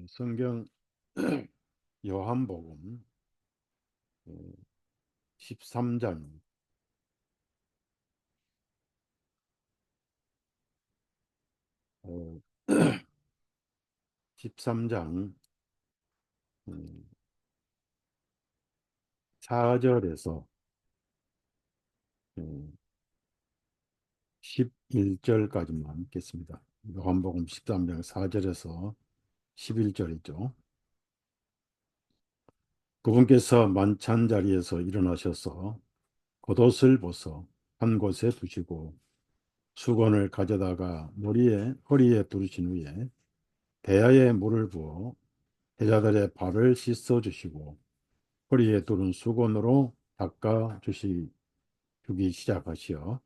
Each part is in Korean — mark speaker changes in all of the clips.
Speaker 1: 성경 요한복음 13장 13장 4절에서 11절까지만 읽겠습니다. 요한복음 13장 4절에서 11절이죠. 그분께서 만찬 자리에서 일어나셔서 겉옷을 벗어 한 곳에 두시고 수건을 가져다가 허리에 두르신 후에 대야에 물을 부어 제자들의 발을 씻어 주시고 허리에 두른 수건으로 주기 시작하시어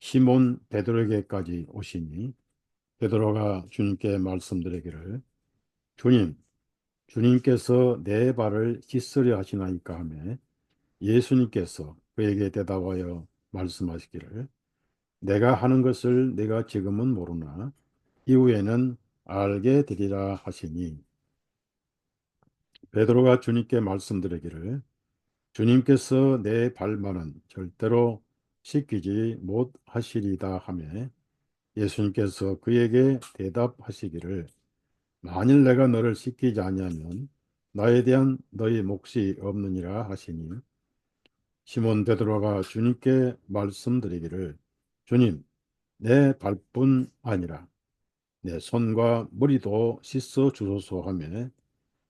Speaker 1: 시몬 베드로에게까지 오시니 베드로가 주님께 말씀드리기를 주님, 주님께서 내 발을 씻으려 하시나이까 하매 예수님께서 그에게 대답하여 말씀하시기를 내가 하는 것을 내가 지금은 모르나 이후에는 알게 되리라 하시니 베드로가 주님께 말씀드리기를 주님께서 내 발만은 절대로 씻기지 못하시리다 하매 예수님께서 그에게 대답하시기를 만일 내가 너를 씻기지 아니하면 나에 대한 너희 몫이 없느니라 하시니 시몬 베드로가 주님께 말씀드리기를 주님 내 발뿐 아니라 내 손과 머리도 씻어 주소서 하며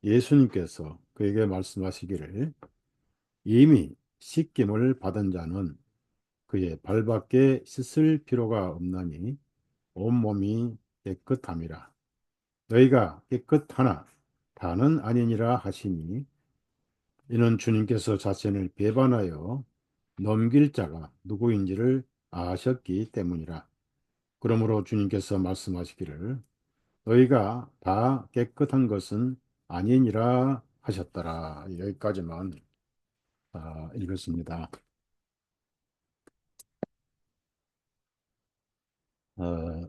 Speaker 1: 예수님께서 그에게 말씀하시기를 이미 씻김을 받은 자는 그의 발밖에 씻을 필요가 없나니 온몸이 깨끗함이라. 너희가 깨끗하나 다는 아니니라 하시니 이는 주님께서 자신을 배반하여 넘길 자가 누구인지를 아셨기 때문이라. 그러므로 주님께서 말씀하시기를 너희가 다 깨끗한 것은 아니니라 하셨더라. 여기까지만 읽었습니다. 어,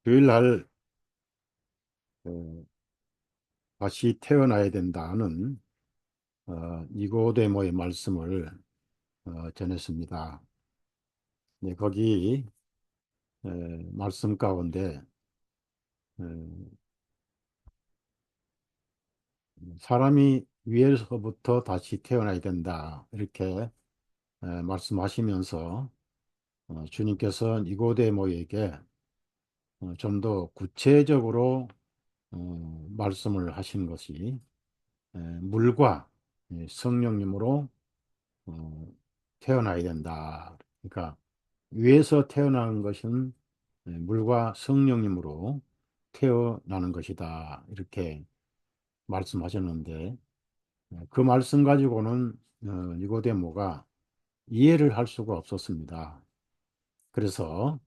Speaker 1: 주일날 다시 태어나야 된다는 니고데모의 말씀을 전했습니다. 네, 거기 에, 말씀 가운데 에, 사람이 위에서부터 다시 태어나야 된다 이렇게 말씀하시면서 주님께서 니고데모에게 좀 더 구체적으로 말씀을 하신 것이 물과 성령님으로 어, 태어나야 된다. 그러니까 위에서 태어나는 것은 물과 성령님으로 태어나는 것이다. 이렇게 말씀하셨는데 그 말씀 가지고는 니고데모가 이해를 할 수가 없었습니다. 그래서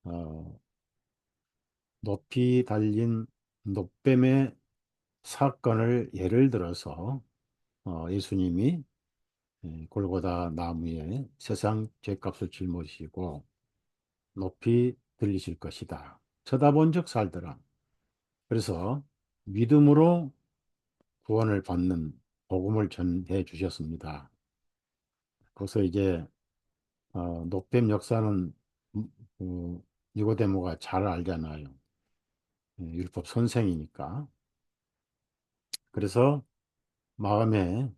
Speaker 1: 어, 높이 달린 높뱀의 사건을 예를 들어서 예수님이 골고다 나무에 세상 죄값을 짊어지시고 높이 들리실 것이다. 쳐다본 즉 살더라. 그래서 믿음으로 구원을 받는 복음을 전해 주셨습니다. 그래서 이제 높뱀 역사는 니고데모가 잘 알잖아요. 율법 선생이니까. 그래서 마음에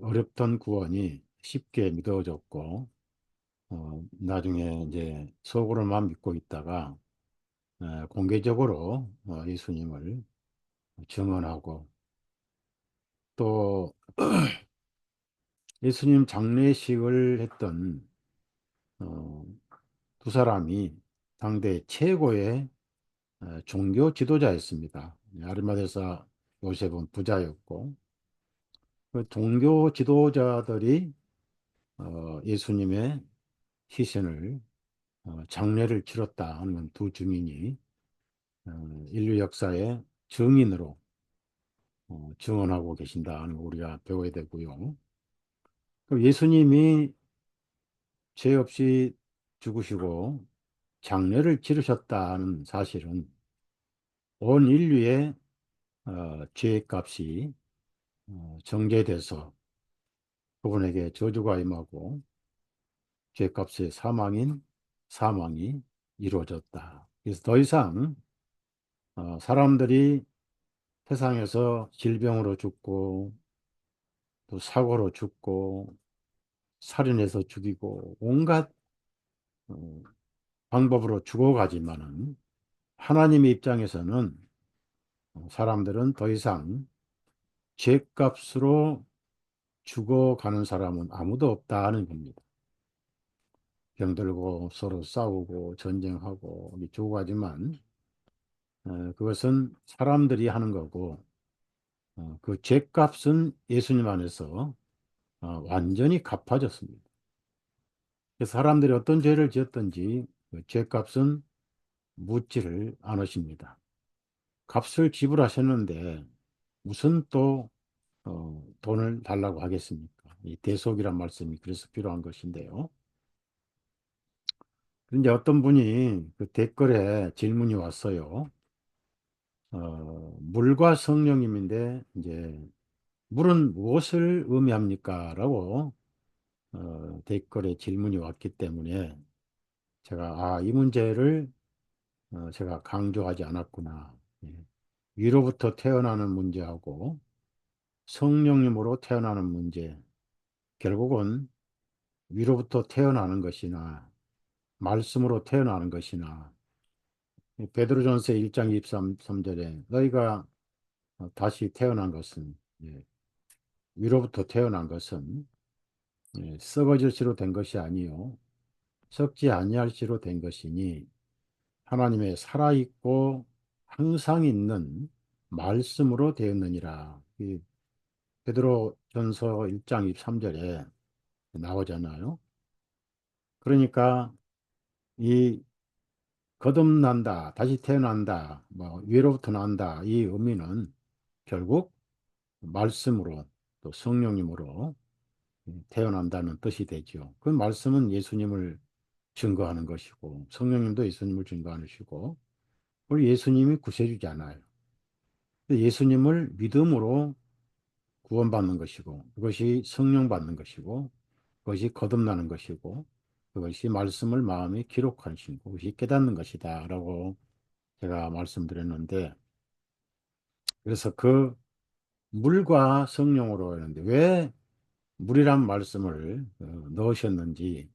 Speaker 1: 어렵던 구원이 쉽게 믿어졌고 나중에 이제 속으로만 믿고 있다가 공개적으로 예수님을 증언하고 또 예수님 장례식을 했던 어, 두 사람이 당대 최고의 종교 지도자였습니다. 아리마대사 요셉은 부자였고 그 종교 지도자들이 예수님의 희생을 장례를 치렀다 하는 두 증인이 인류 역사의 증인으로 증언하고 계신다는 거 우리가 배워야 되고요. 그 예수님이 죄 없이 죽으시고 장례를 치르셨다는 사실은 온 인류의 죄값이 정제돼서 그분에게 저주가 임하고 죄값의 사망인 사망이 이루어졌다. 그래서 더 이상 사람들이 세상에서 질병으로 죽고 또 사고로 죽고 살인해서 죽이고 온갖 어, 방법으로 죽어가지만은 하나님의 입장에서는 사람들은 더 이상 죄값으로 죽어가는 사람은 아무도 없다는 겁니다. 병들고 서로 싸우고 전쟁하고 죽어가지만 그것은 사람들이 하는 거고 그 죄값은 예수님 안에서 완전히 갚아졌습니다. 그래서 사람들이 어떤 죄를 지었든지 그 죄값은 묻지를 않으십니다. 값을 지불하셨는데 무슨 또 돈을 달라고 하겠습니까? 이 대속이란 말씀이 그래서 필요한 것인데요. 그런데 어떤 분이 그 댓글에 질문이 왔어요. 물과 성령님인데 이제 물은 무엇을 의미합니까? 라고 댓글에 질문이 왔기 때문에 제가 이 문제를 제가 강조하지 않았구나. 예. 위로부터 태어나는 문제하고 성령님으로 태어나는 문제, 결국은 위로부터 태어나는 것이나 말씀으로 태어나는 것이나 베드로전서 1장 23절에 너희가 다시 태어난 것은 예, 위로부터 태어난 것은 썩어질 시로 된 것이 아니요 썩지 아니할 시로 된 것이니 하나님의 살아있고 항상 있는 말씀으로 되었느니라. 이 베드로전서 1장 23절에 나오잖아요. 그러니까 이 거듭난다, 다시 태어난다, 뭐 위로부터 난다 이 의미는 결국 말씀으로 또 성령님으로 태어난다는 뜻이 되죠. 그 말씀은 예수님을 증거하는 것이고 성령님도 예수님을 증거하시고 우리 예수님이 구세주잖아요. 예수님을 믿음으로 구원받는 것이고 그것이 성령 받는 것이고 그것이 거듭나는 것이고 그것이 말씀을 마음에 기록하신 그것이 깨닫는 것이다 라고 제가 말씀드렸는데 그래서 그 물과 성령으로 하는데 왜 물이란 말씀을 넣으셨는지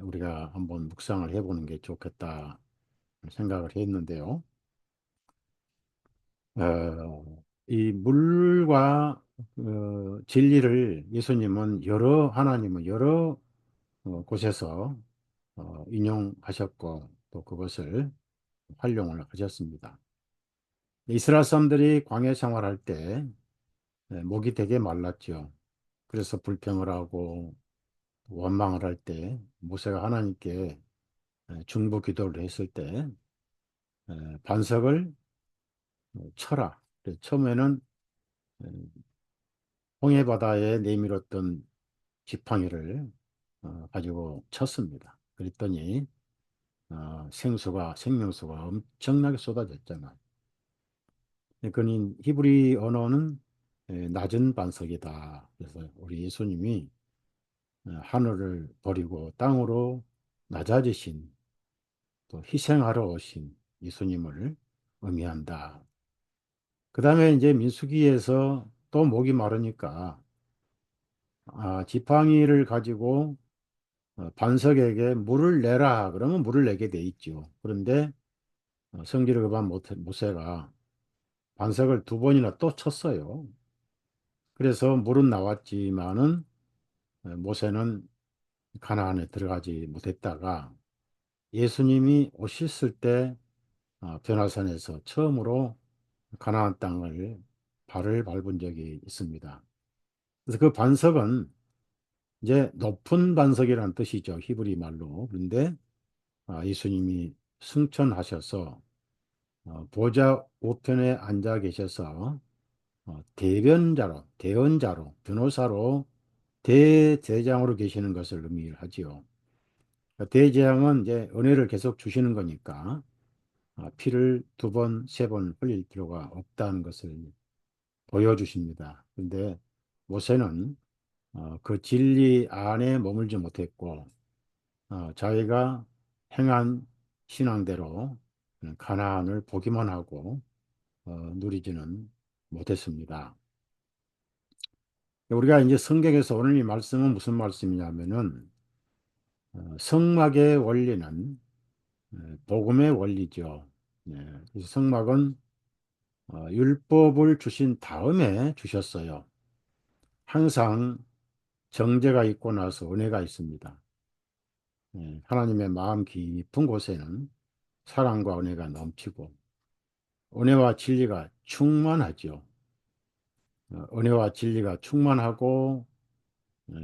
Speaker 1: 우리가 한번 묵상을 해보는 게 좋겠다 생각을 했는데요. 이 물과 진리를 예수님은 하나님은 여러 곳에서 인용하셨고 또 그것을 활용을 하셨습니다. 이스라엘 사람들이 광야 생활할 때 목이 되게 말랐죠. 그래서 불평을 하고 원망을 할 때 모세가 하나님께 중보 기도를 했을 때 반석을 쳐라. 그래서 처음에는 에, 홍해 바다에 내밀었던 지팡이를 가지고 쳤습니다. 그랬더니 생명수가 엄청나게 쏟아졌잖아요. 그러니 히브리 언어는 낮은 반석이다. 그래서 우리 예수님이 하늘을 버리고 땅으로 낮아지신 또 희생하러 오신 예수님을 의미한다. 그 다음에 이제 민수기에서 또 목이 마르니까 지팡이를 가지고 반석에게 물을 내라 그러면 물을 내게 돼 있죠. 그런데 성질을 급한 모세가 반석을 두 번이나 또 쳤어요. 그래서 물은 나왔지만은 모세는 가나안에 들어가지 못했다가 예수님이 오셨을 때 변화산에서 처음으로 가나안 땅을 발을 밟은 적이 있습니다. 그래서 그 반석은 이제 높은 반석이라는 뜻이죠. 히브리 말로. 그런데 예수님이 승천하셔서 보좌 우편에 앉아 계셔서 대언자로, 변호사로 대제장으로 계시는 것을 의미하지요. 그러니까 대제장은 이제 은혜를 계속 주시는 거니까 피를 두 번, 세 번 흘릴 필요가 없다는 것을 보여주십니다. 그런데 모세는 그 진리 안에 머물지 못했고 자기가 행한 신앙대로 가나안을 보기만 하고 누리지는 못했습니다. 우리가 이제 성경에서 오늘 이 말씀은 무슨 말씀이냐면은 성막의 원리는 복음의 원리죠. 네, 그래서 성막은 율법을 주신 다음에 주셨어요. 항상 정죄가 있고 나서 은혜가 있습니다. 하나님의 마음 깊은 곳에는 사랑과 은혜가 넘치고 은혜와 진리가 충만하죠. 은혜와 진리가 충만하고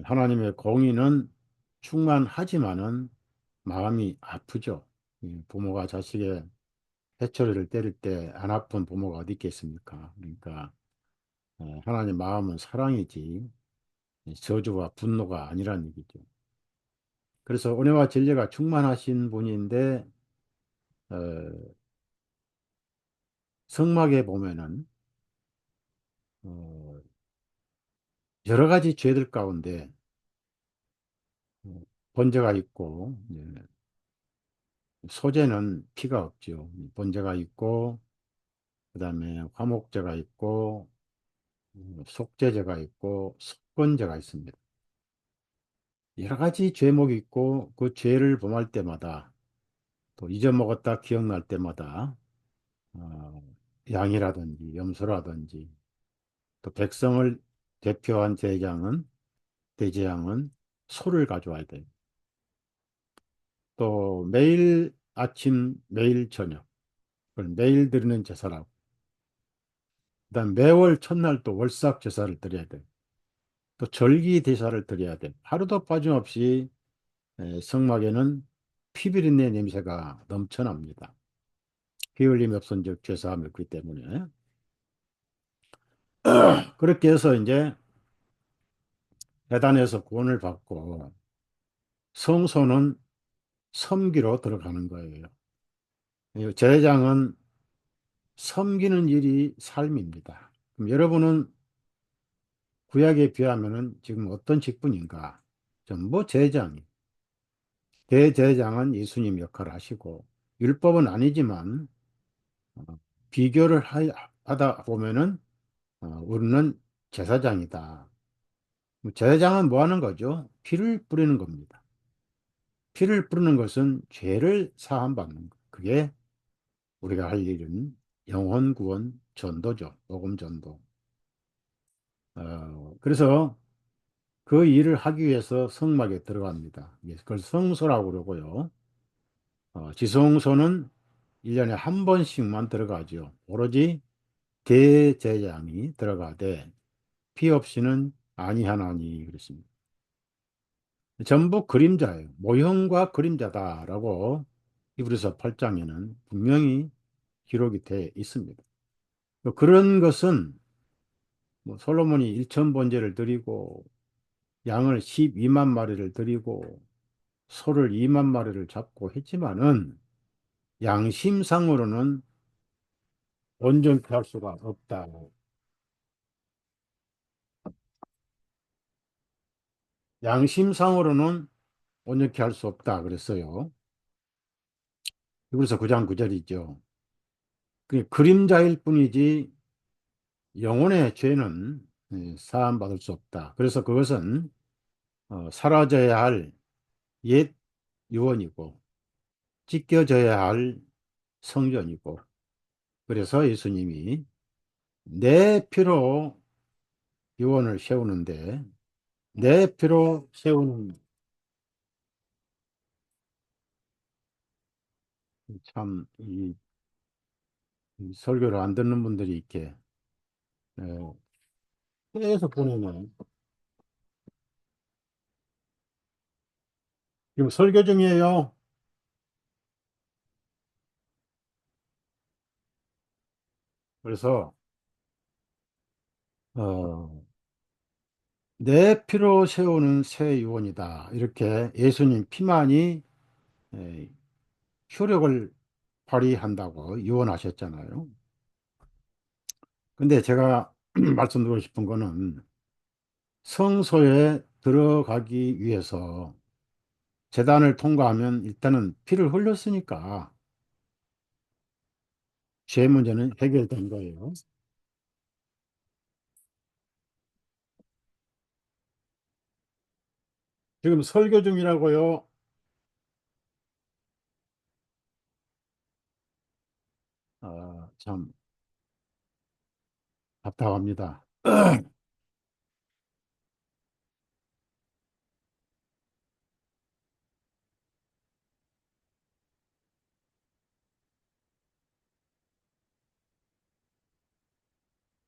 Speaker 1: 하나님의 공의는 충만하지만은 마음이 아프죠. 부모가 자식의 해초리를 때릴 때 안 아픈 부모가 어디 있겠습니까? 그러니까 하나님 마음은 사랑이지 저주와 분노가 아니란 얘기죠. 그래서 은혜와 진리가 충만하신 분인데 어, 성막에 보면은 어, 여러 가지 죄들 가운데 어, 번제가 있고 소제는 피가 없죠. 번제가 있고 그다음에 화목제가 있고 속죄제가 있고 속건제가 있습니다. 여러 가지 죄목이 있고 그 죄를 범할 때마다 또 잊어먹었다 기억날 때마다 어, 양이라든지 염소라든지 또 백성을 대표한 대제양은 소를 가져와야 돼요. 또 매일 아침 매일 저녁 그걸 매일 드리는 제사라고 그다음 매월 첫날 또 월삭 제사를 드려야 돼요. 또 절기 제사를 드려야 돼요. 하루도 빠짐없이 성막에는 피비린내 냄새가 넘쳐납니다. 피 흘림이 없은즉 죄사함이 없기 때문에 그렇게 해서 이제 배단에서 구원을 받고 성소는 섬기로 들어가는 거예요. 이 제사장은 섬기는 일이 삶입니다. 그럼 여러분은 구약에 비하면은 지금 어떤 직분인가? 전부 제사장이. 대제사장은 예수님 역할을 하시고 율법은 아니지만 어, 비교를 하다 보면은 우리는 제사장이다. 제사장은 뭐 하는 거죠? 피를 뿌리는 겁니다. 피를 뿌리는 것은 죄를 사함받는 것. 그게 우리가 할 일은 영혼 구원 전도죠. 복음 전도. 그래서 그 일을 하기 위해서 성막에 들어갑니다. 그걸 성소라고 그러고요. 지성소는 1년에 한 번씩만 들어가죠. 오로지 대제사장이 들어가되 피 없이는 아니하나니 그랬습니다. 전부 그림자예요. 모형과 그림자다라고 히브리서 8장에는 분명히 기록이 되어 있습니다. 그런 것은 뭐 솔로몬이 1천 번제를 드리고 양을 12만 마리를 드리고 소를 2만 마리를 잡고 했지만은 양심상으로는 온전케 할 수가 없다. 양심상으로는 온전케 할 수 없다 그랬어요. 그래서 9장 9절이죠. 그 그림자일 뿐이지 영혼의 죄는 사함받을 수 없다. 그래서 그것은 사라져야 할 옛 유언이고 찢겨져야 할 성전이고 그래서 예수님이 내 피로 유언을 세우는데 내 피로 세우는 참 이 설교를 안 듣는 분들이 이렇게 계속 보내면 지금 설교 중이에요. 그래서 어, 내 피로 세우는 새 유언이다. 이렇게 예수님 피만이 에, 효력을 발휘한다고 유언하셨잖아요. 근데 제가 말씀드리고 싶은 거는 성소에 들어가기 위해서 제단을 통과하면 일단은 피를 흘렸으니까 죄 문제는 해결된 거예요. 지금 설교 중이라고요. 참 답답합니다.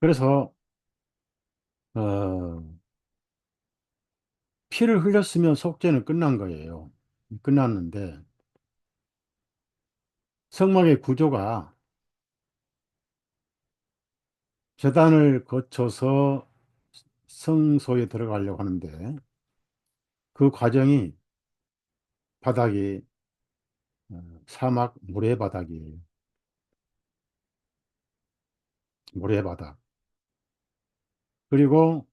Speaker 1: 그래서 어, 피를 흘렸으면 속죄는 끝난 거예요. 끝났는데 성막의 구조가 제단을 거쳐서 성소에 들어가려고 하는데 그 과정이 바닥이 사막 모래바닥이에요. 모래바닥. 그리고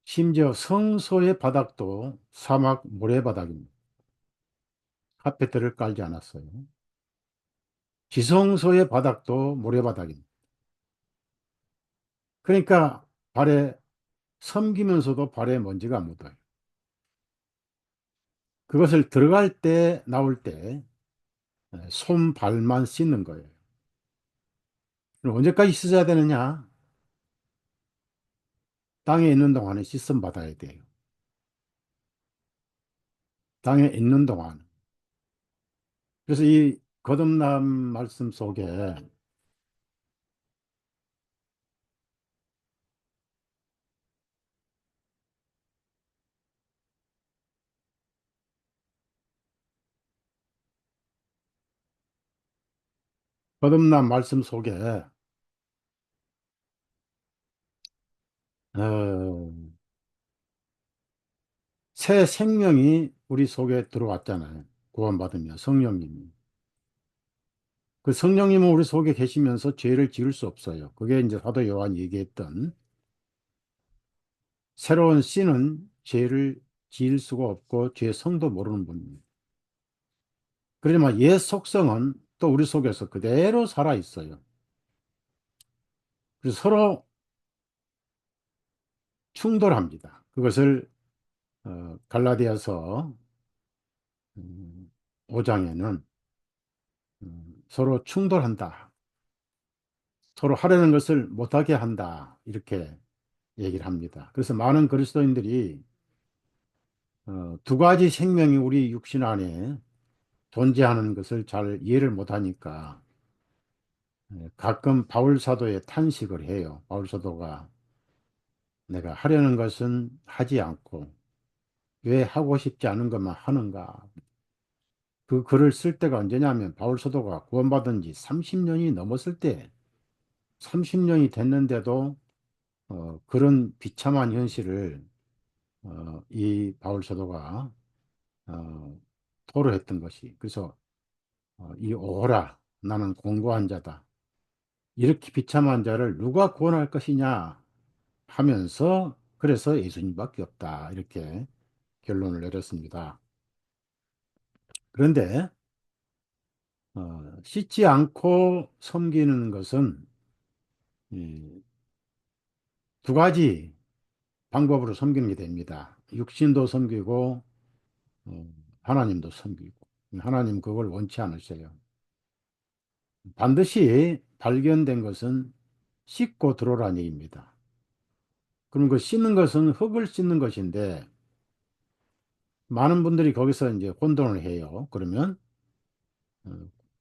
Speaker 1: 심지어 성소의 바닥도 사막 모래바닥입니다. 카페트를 깔지 않았어요. 지성소의 바닥도 모래바닥입니다. 그러니까 발에 섬기면서도 발에 먼지가 묻어요. 그것을 들어갈 때 나올 때 손발만 씻는 거예요. 그럼 언제까지 씻어야 되느냐? 땅에 있는 동안에 씻음 받아야 돼요. 땅에 있는 동안. 그래서 이 거듭남 말씀 속에 거듭남 말씀 속에 어, 새 생명이 우리 속에 들어왔잖아요. 구원받으면 성령님이. 그 성령님은 우리 속에 계시면서 죄를 지을 수 없어요. 그게 이제 사도 요한이 얘기했던 새로운 씨는 죄를 지을 수가 없고 죄 성도 모르는 분입니다. 그러지만 옛 속성은 또 우리 속에서 그대로 살아 있어요. 그래서 서로 충돌합니다. 그것을 갈라디아서 5장에는 서로 충돌한다. 서로 하려는 것을 못하게 한다. 이렇게 얘기를 합니다. 그래서 많은 그리스도인들이 두 가지 생명이 우리 육신 안에 존재하는 것을 잘 이해를 못하니까 가끔 바울 사도의 탄식을 해요. 바울 사도가 내가 하려는 것은 하지 않고 왜 하고 싶지 않은 것만 하는가. 그 글을 쓸 때가 언제냐면 바울 사도가 구원받은 지 30년이 넘었을 때 30년이 됐는데도 그런 비참한 현실을 이 바울 사도가 어, 토로했던 것이 그래서 이 오호라 나는 공고한 자다. 이렇게 비참한 자를 누가 구원할 것이냐 하면서 그래서 예수님밖에 없다. 이렇게 결론을 내렸습니다. 그런데 씻지 않고 섬기는 것은 이 두 가지 방법으로 섬기는 게 됩니다. 육신도 섬기고 하나님도 섬기고 하나님 그걸 원치 않으셔요. 반드시 발견된 것은 씻고 들어오라는 얘기입니다. 그럼 그 씻는 것은 흙을 씻는 것인데 많은 분들이 거기서 이제 혼돈을 해요. 그러면 어,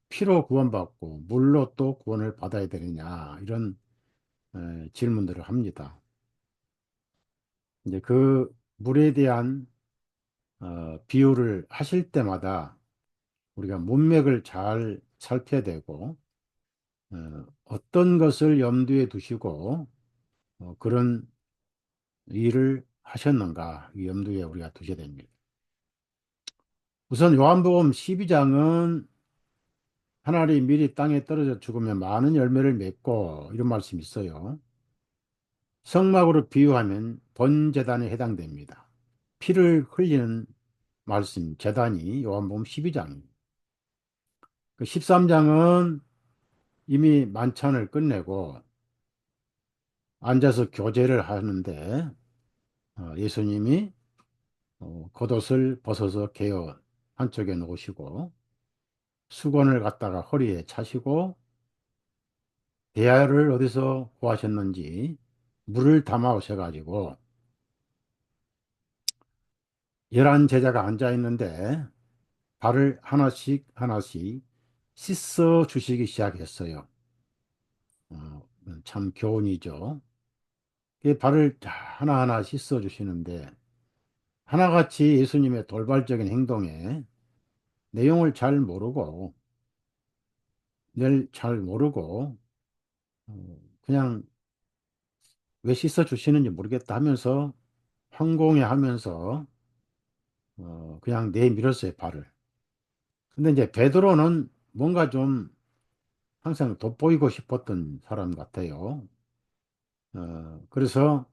Speaker 1: 피로 구원받고 물로 또 구원을 받아야 되느냐 이런 질문들을 합니다. 이제 그 물에 대한 비유를 하실 때마다 우리가 문맥을 잘 살펴야 되고 어떤 것을 염두에 두시고 그런 일을 하셨는가 이 염두에 우리가 두셔야 됩니다. 우선 요한복음 12장은 한 알이 미리 땅에 떨어져 죽으면 많은 열매를 맺고 이런 말씀이 있어요. 성막으로 비유하면 번제단에 해당됩니다. 피를 흘리는 말씀, 제단이 요한복음 12장입니다. 그 13장은 이미 만찬을 끝내고 앉아서 교제를 하는데 예수님이 겉옷을 벗어서 개어 한쪽에 놓으시고 수건을 갖다가 허리에 차시고 대야를 어디서 구하셨는지 물을 담아 오셔가지고 11제자가 앉아 있는데 발을 하나씩 하나씩 씻어 주시기 시작했어요. 참 교훈이죠. 이 발을 다 하나하나 씻어 주시는데 하나같이 예수님의 돌발적인 행동에 내용을 잘 모르고 늘 잘 모르고 그냥 왜 씻어 주시는지 모르겠다 하면서 황공해 하면서 그냥 내밀었어요, 발을. 근데 이제 베드로는 뭔가 좀 항상 돋보이고 싶었던 사람 같아요. 그래서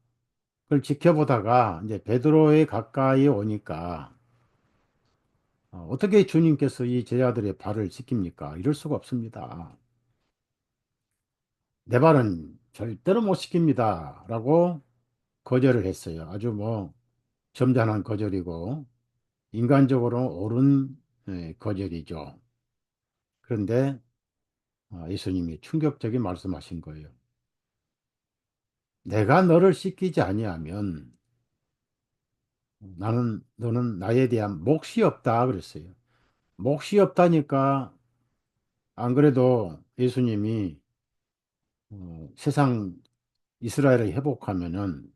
Speaker 1: 그걸 지켜보다가 이제 베드로에 가까이 오니까 어떻게 주님께서 이 제자들의 발을 씻깁니까? 이럴 수가 없습니다. 내 발은 절대로 못 씻깁니다. 라고 거절을 했어요. 아주 뭐 점잖은 거절이고 인간적으로 옳은 거절이죠. 그런데 예수님이 충격적인 말씀하신 거예요. 내가 너를 씻기지 아니하면 너는 나에 대한 몫이 없다 그랬어요. 몫이 없다니까 안 그래도 예수님이 세상 이스라엘을 회복하면은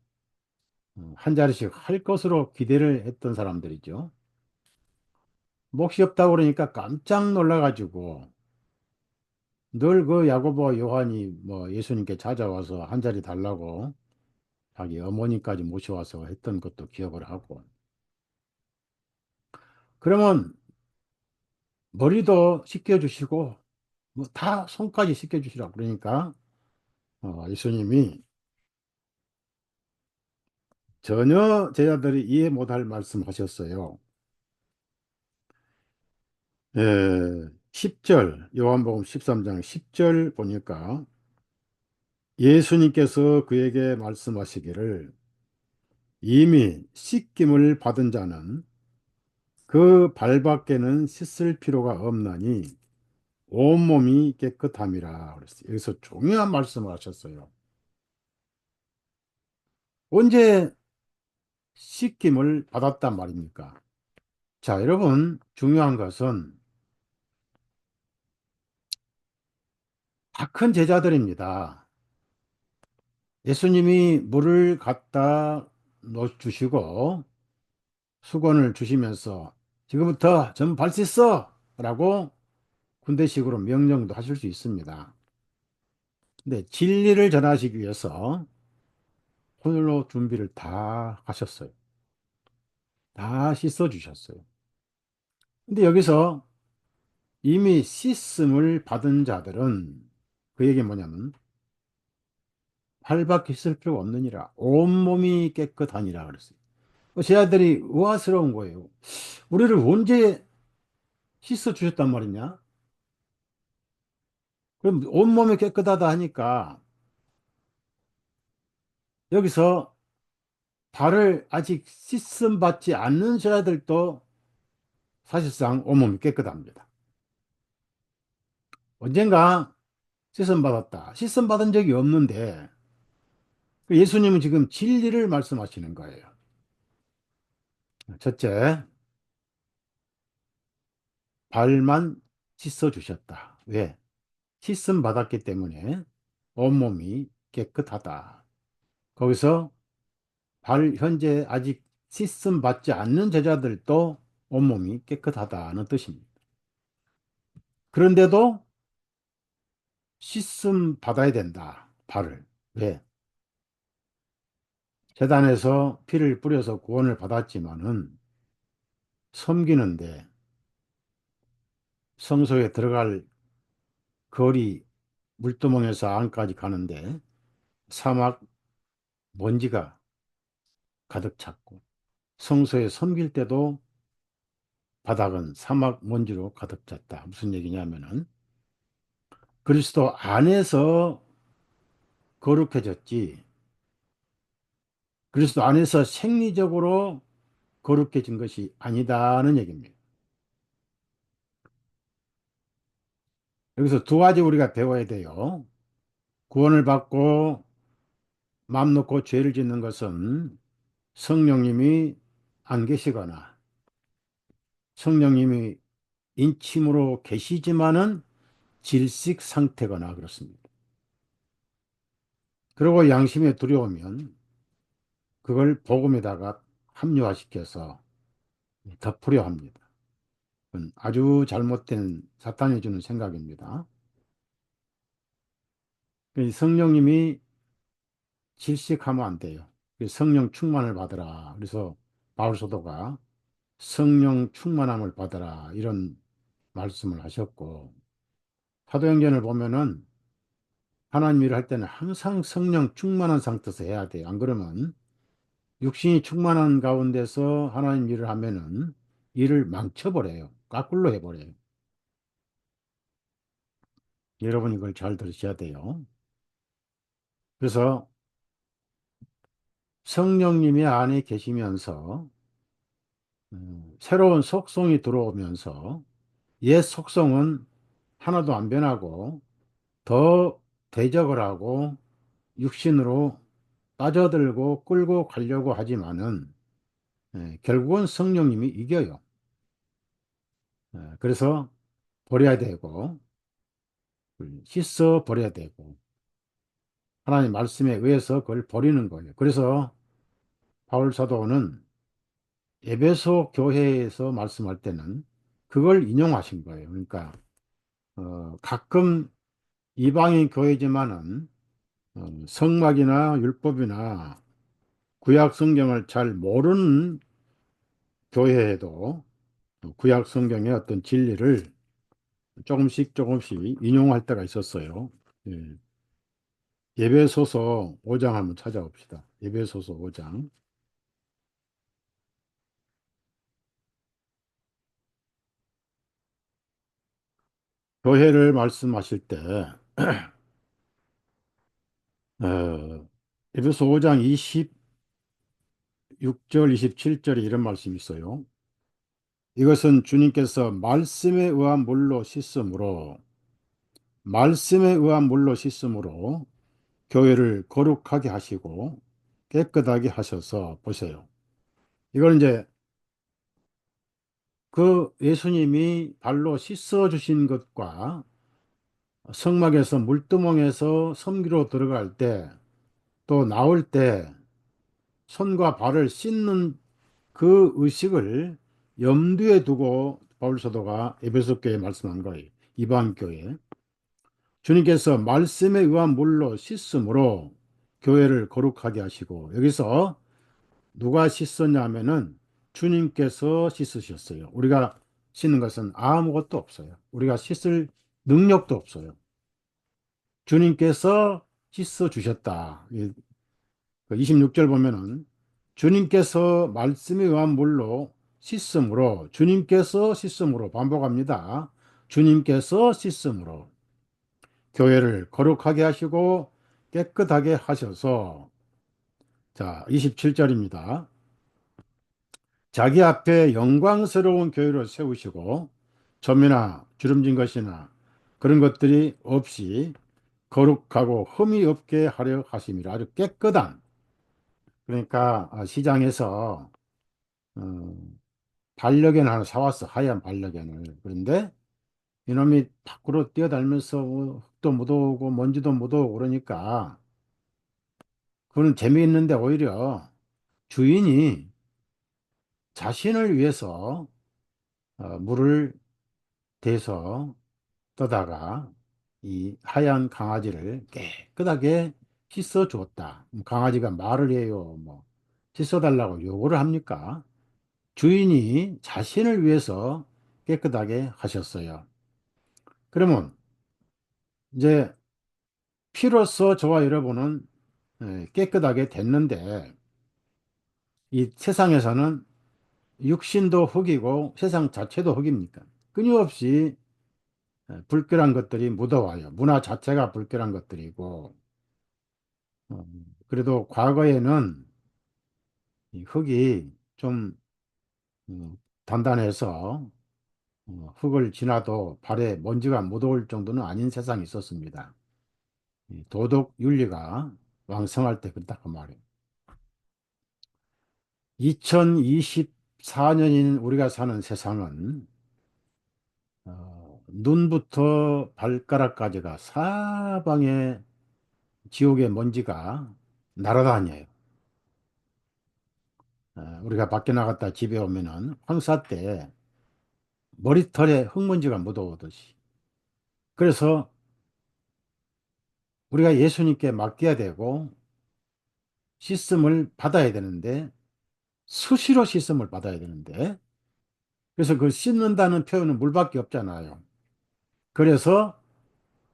Speaker 1: 한 자리씩 할 것으로 기대를 했던 사람들이죠. 몫이 없다고 그러니까 깜짝 놀라가지고 늘 그 야고보 요한이 뭐 예수님께 찾아와서 한 자리 달라고 자기 어머니까지 모셔와서 했던 것도 기억을 하고 그러면 머리도 씻겨주시고 뭐 다 손까지 씻겨주시라고 그러니까 예수님이 전혀 제자들이 이해 못할 말씀하셨어요. 10절 요한복음 13장 10절 보니까 예수님께서 그에게 말씀하시기를 이미 씻김을 받은 자는 그 발밖에는 씻을 필요가 없나니 온몸이 깨끗함이라 그랬어요. 여기서 중요한 말씀을 하셨어요. 언제 씻김을 받았단 말입니까? 자, 여러분, 중요한 것은 다 큰 제자들입니다. 예수님이 물을 갖다 주시고 수건을 주시면서 지금부터 전 발 씻어! 라고 군대식으로 명령도 하실 수 있습니다. 근데 진리를 전하시기 위해서 홀로 준비를 다 하셨어요. 다 씻어 주셨어요. 근데 여기서 이미 씻음을 받은 자들은 그 얘기 뭐냐면 발밖에 씻을 필요가 없느니라 온몸이 깨끗하니라 그랬어요. 제 아들이 의아스러운 거예요. 우리를 언제 씻어 주셨단 말이냐? 그럼 온몸이 깨끗하다 하니까 여기서 발을 아직 씻음 받지 않는 제자들도 사실상 온몸이 깨끗합니다. 언젠가 씻음 받았다. 씻음 받은 적이 없는데 예수님은 지금 진리를 말씀하시는 거예요. 첫째, 발만 씻어 주셨다. 왜? 씻음 받았기 때문에 온몸이 깨끗하다. 거기서 현재 아직 씻음 받지 않는 제자들도 온몸이 깨끗하다는 뜻입니다. 그런데도 씻음 받아야 된다. 발을. 왜? 제단에서 피를 뿌려서 구원을 받았지만은 섬기는데 성소에 들어갈 거리 물두멍에서 안까지 가는데 사막 먼지가 가득 찼고 성소에 섬길 때도 바닥은 사막 먼지로 가득 찼다. 무슨 얘기냐면은 그리스도 안에서 거룩해졌지. 그리스도 안에서 생리적으로 거룩해진 것이 아니다는 얘기입니다. 여기서 두 가지 우리가 배워야 돼요. 구원을 받고 마음 놓고 죄를 짓는 것은 성령님이 안 계시거나 성령님이 인침으로 계시지만은 질식 상태거나 그렇습니다. 그리고 양심에 두려우면 그걸 복음에다가 합리화시켜서 덮으려 합니다. 그건 아주 잘못된 사탄이 주는 생각입니다. 성령님이 질식하면 안 돼요. 성령 충만을 받으라. 그래서 바울 사도가 성령 충만함을 받으라 이런 말씀을 하셨고 사도행전을 보면은 하나님 일을 할 때는 항상 성령 충만한 상태에서 해야 돼요. 안 그러면 육신이 충만한 가운데서 하나님 일을 하면은 일을 망쳐버려요. 거꾸로 해버려요. 여러분 이걸 잘 들으셔야 돼요. 그래서 성령님이 안에 계시면서 새로운 속성이 들어오면서 옛 속성은 하나도 안 변하고 더 대적을 하고 육신으로 빠져들고 끌고 가려고 하지만은 결국은 성령님이 이겨요. 그래서 버려야 되고 씻어 버려야 되고 하나님 말씀에 의해서 그걸 버리는 거예요. 그래서 바울 사도는 에베소 교회에서 말씀할 때는 그걸 인용하신 거예요. 그러니까 가끔 이방인 교회지만은 성막이나 율법이나 구약 성경을 잘 모르는 교회에도 구약 성경의 어떤 진리를 조금씩 조금씩 인용할 때가 있었어요. 예. 예배소서 5장 한번 찾아봅시다. 예배소서 5장. 교회를 말씀하실 때 에베소 5장 26절, 27절에 이런 말씀이 있어요. 이것은 주님께서 말씀에 의한 물로 씻음으로 교회를 거룩하게 하시고 깨끗하게 하셔서 보세요. 이걸 이제 그 예수님이 발로 씻어 주신 것과 성막에서 물두멍에서 섬기로 들어갈 때 또 나올 때 손과 발을 씻는 그 의식을 염두에 두고 바울 사도가 에베소 교회에 말씀한 거예요. 이방 교회. 주님께서 말씀에 의한 물로 씻음으로 교회를 거룩하게 하시고 여기서 누가 씻었냐면은 주님께서 씻으셨어요. 우리가 씻는 것은 아무것도 없어요. 우리가 씻을 능력도 없어요. 주님께서 씻어 주셨다. 26절 보면은 주님께서 말씀에 의한 물로 씻음으로 주님께서 씻음으로 반복합니다. 주님께서 씻음으로 교회를 거룩하게 하시고 깨끗하게 하셔서 자, 27절입니다. 자기 앞에 영광스러운 교회를 세우시고 점이나 주름진 것이나 그런 것들이 없이 거룩하고 흠이 없게 하려 하심이라 아주 깨끗한 그러니까 시장에서 어, 반려견 하나 사왔어 하얀 반려견을 그런데 이놈이 밖으로 뛰어다니면서 뭐 흙도 묻어오고 먼지도 묻어오고 그러니까 그거는 재미있는데 오히려 주인이 자신을 위해서 물을 대서 떠다가 이 하얀 강아지를 깨끗하게 씻어 주었다. 강아지가 말을 해요. 뭐 씻어 달라고 요구를 합니까? 주인이 자신을 위해서 깨끗하게 하셨어요. 그러면 이제 피로써 저와 여러분은 깨끗하게 됐는데 이 세상에서는 육신도 흙이고 세상 자체도 흙입니까? 끊임없이 불결한 것들이 묻어와요. 문화 자체가 불결한 것들이고 그래도 과거에는 이 흙이 좀 단단해서 흙을 지나도 발에 먼지가 묻어올 정도는 아닌 세상이 있었습니다. 이 도덕 윤리가 왕성할 때 그렇다 그 말이에요. 2024년인 우리가 사는 세상은 눈부터 발가락까지가 사방에 지옥의 먼지가 날아다녀요. 우리가 밖에 나갔다 집에 오면은 황사 때 머리털에 흙먼지가 묻어오듯이. 그래서 우리가 예수님께 맡겨야 되고 씻음을 받아야 되는데 수시로 씻음을 받아야 되는데 그래서 그 씻는다는 표현은 물밖에 없잖아요. 그래서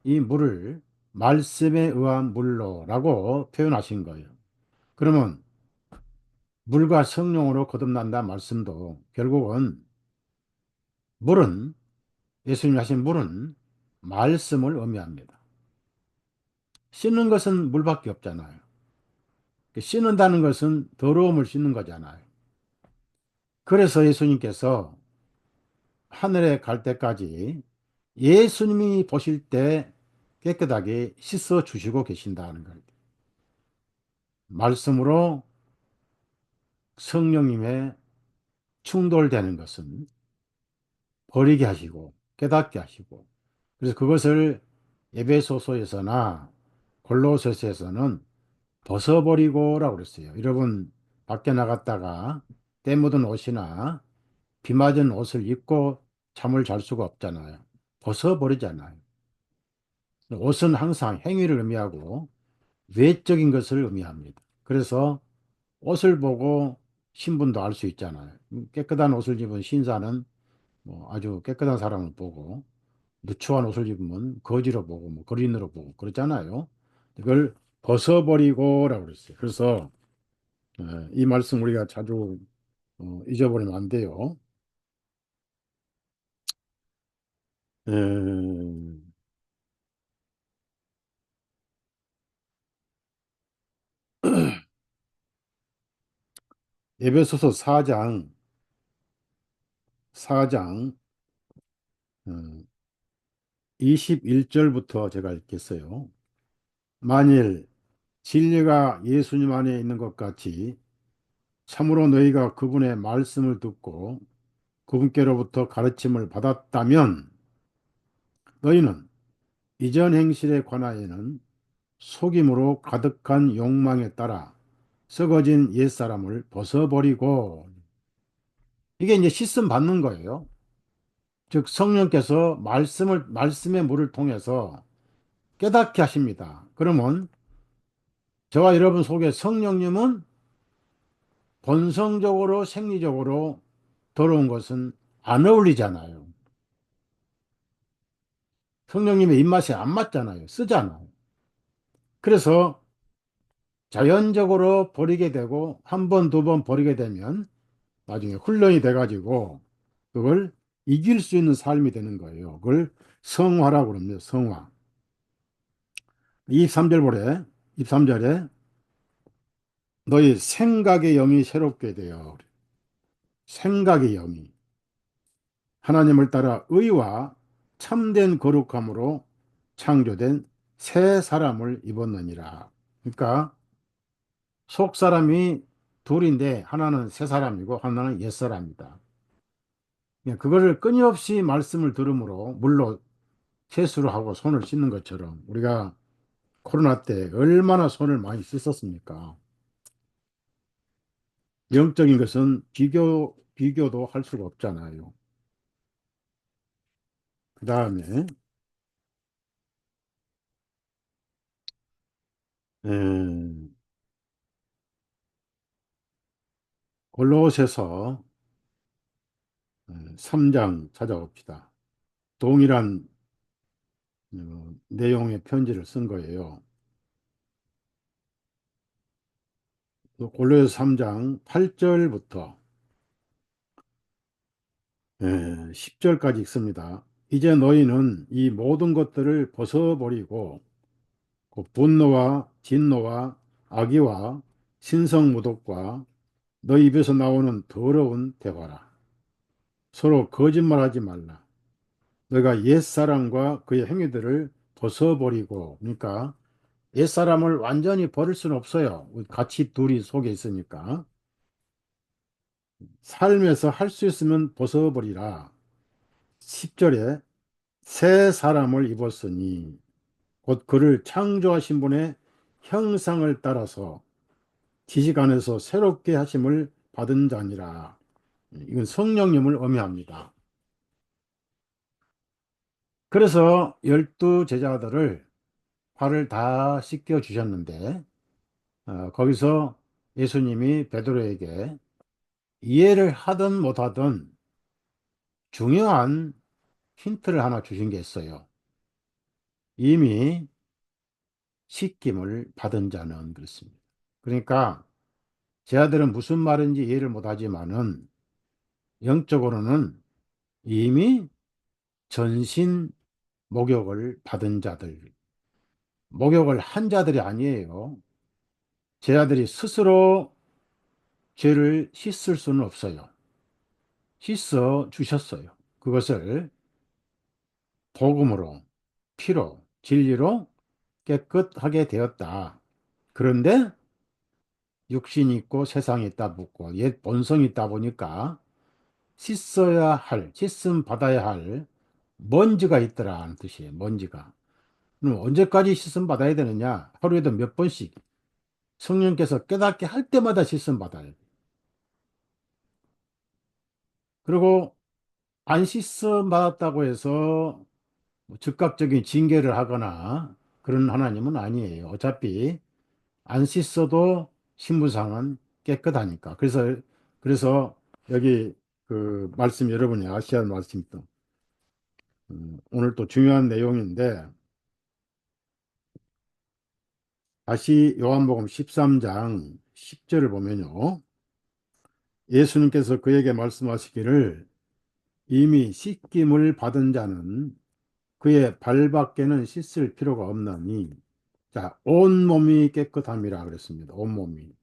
Speaker 1: 이 물을 말씀에 의한 물로라고 표현하신 거예요. 그러면 물과 성령으로 거듭난다 말씀도 결국은 물은 예수님이 하신 물은 말씀을 의미합니다. 씻는 것은 물밖에 없잖아요. 씻는다는 것은 더러움을 씻는 거잖아요. 그래서 예수님께서 하늘에 갈 때까지 예수님이 보실 때 깨끗하게 씻어 주시고 계신다는 거예요. 말씀으로 성령님의 충돌되는 것은 버리게 하시고 깨닫게 하시고 그래서 그것을 에베소서에서나 골로새서에서는 벗어버리고라고 그랬어요. 여러분 밖에 나갔다가 때 묻은 옷이나 비 맞은 옷을 입고 잠을 잘 수가 없잖아요. 벗어버리잖아요. 옷은 항상 행위를 의미하고 외적인 것을 의미합니다. 그래서 옷을 보고 신분도 알 수 있잖아요. 깨끗한 옷을 입은 신사는 뭐 아주 깨끗한 사람을 보고 누추한 옷을 입으면 거지로 보고 뭐 거린으로 보고 그렇잖아요. 이걸 벗어버리고라고 그랬어요. 그래서 이 말씀 우리가 자주 잊어버리면 안 돼요. 에, 에베소서 4장 21절부터 제가 읽겠어요. 만일 진리가 예수님 안에 있는 것 같이 참으로 너희가 그분의 말씀을 듣고 그분께로부터 가르침을 받았다면 너희는 이전 행실에 관하여는 속임으로 가득한 욕망에 따라 썩어진 옛사람을 벗어버리고 이게 이제 씻음 받는 거예요. 즉 성령께서 말씀의 물을 통해서 깨닫게 하십니다. 그러면 저와 여러분 속에 성령님은 본성적으로 생리적으로 더러운 것은 안 어울리잖아요. 성령님의 입맛에 안 맞잖아요. 쓰잖아요. 그래서 자연적으로 버리게 되고 한 번, 두 번 버리게 되면 나중에 훈련이 돼가지고 그걸 이길 수 있는 삶이 되는 거예요. 그걸 성화라고 그럽니다. 성화. 23절 보래. 23절에 너희 생각의 영이 새롭게 되어 생각의 영이 하나님을 따라 의와 참된 거룩함으로 창조된 새 사람을 입었느니라. 그러니까 속 사람이 둘인데 하나는 새 사람이고 하나는 옛 사람이다. 그거를 끊임없이 말씀을 들으므로 물로 세수를 하고 손을 씻는 것처럼 우리가 코로나 때 얼마나 손을 많이 씻었습니까? 영적인 것은 비교도 할 수가 없잖아요. 그 다음에, 골로새서 3장 찾아봅시다. 동일한 내용의 편지를 쓴 거예요. 골로새 3장 8절부터 10절까지 읽습니다. 이제 너희는 이 모든 것들을 벗어버리고 그 분노와 진노와 악의와 신성모독과 너희 입에서 나오는 더러운 대화라. 서로 거짓말하지 말라. 너희가 옛사람과 그의 행위들을 벗어버리고, 그러니까 옛사람을 완전히 버릴 수는 없어요. 같이 둘이 속에 있으니까. 삶에서 할 수 있으면 벗어버리라. 10절에 새 사람을 입었으니 곧 그를 창조하신 분의 형상을 따라서 지식 안에서 새롭게 하심을 받은 자니라. 이건 성령님을 의미합니다. 그래서 12제자들을 발을 다 씻겨 주셨는데 거기서 예수님이 베드로에게 이해를 하든 못하든 중요한 힌트를 하나 주신 게 있어요. 이미 씻김을 받은 자는 그렇습니다. 그러니까 제 아들은 무슨 말인지 이해를 못하지만은 영적으로는 이미 전신 목욕을 받은 자들, 목욕을 한 자들이 아니에요. 제 아들이 스스로 죄를 씻을 수는 없어요. 씻어 주셨어요. 그것을 복음으로, 피로, 진리로 깨끗하게 되었다. 그런데 육신이 있고 세상이 있다 붙고 옛 본성이 있다 보니까 씻어야 할, 씻음 받아야 할 먼지가 있더라는 뜻이에요. 먼지가. 그럼 언제까지 씻음 받아야 되느냐? 하루에도 몇 번씩 성령께서 깨닫게 할 때마다 씻음 받아야 돼. 그리고 안 씻음 받았다고 해서 뭐 즉각적인 징계를 하거나 그런 하나님은 아니에요. 어차피 안 씻어도 신분상은 깨끗하니까. 그래서 여기 그 말씀 여러분이 아셔야 할 말씀도 오늘 또 중요한 내용인데 다시 요한복음 13장 10절을 보면요. 예수님께서 그에게 말씀하시기를 이미 씻김을 받은 자는 그의 발밖에는 씻을 필요가 없나니 자, 온몸이 깨끗함이라 그랬습니다. 온몸이.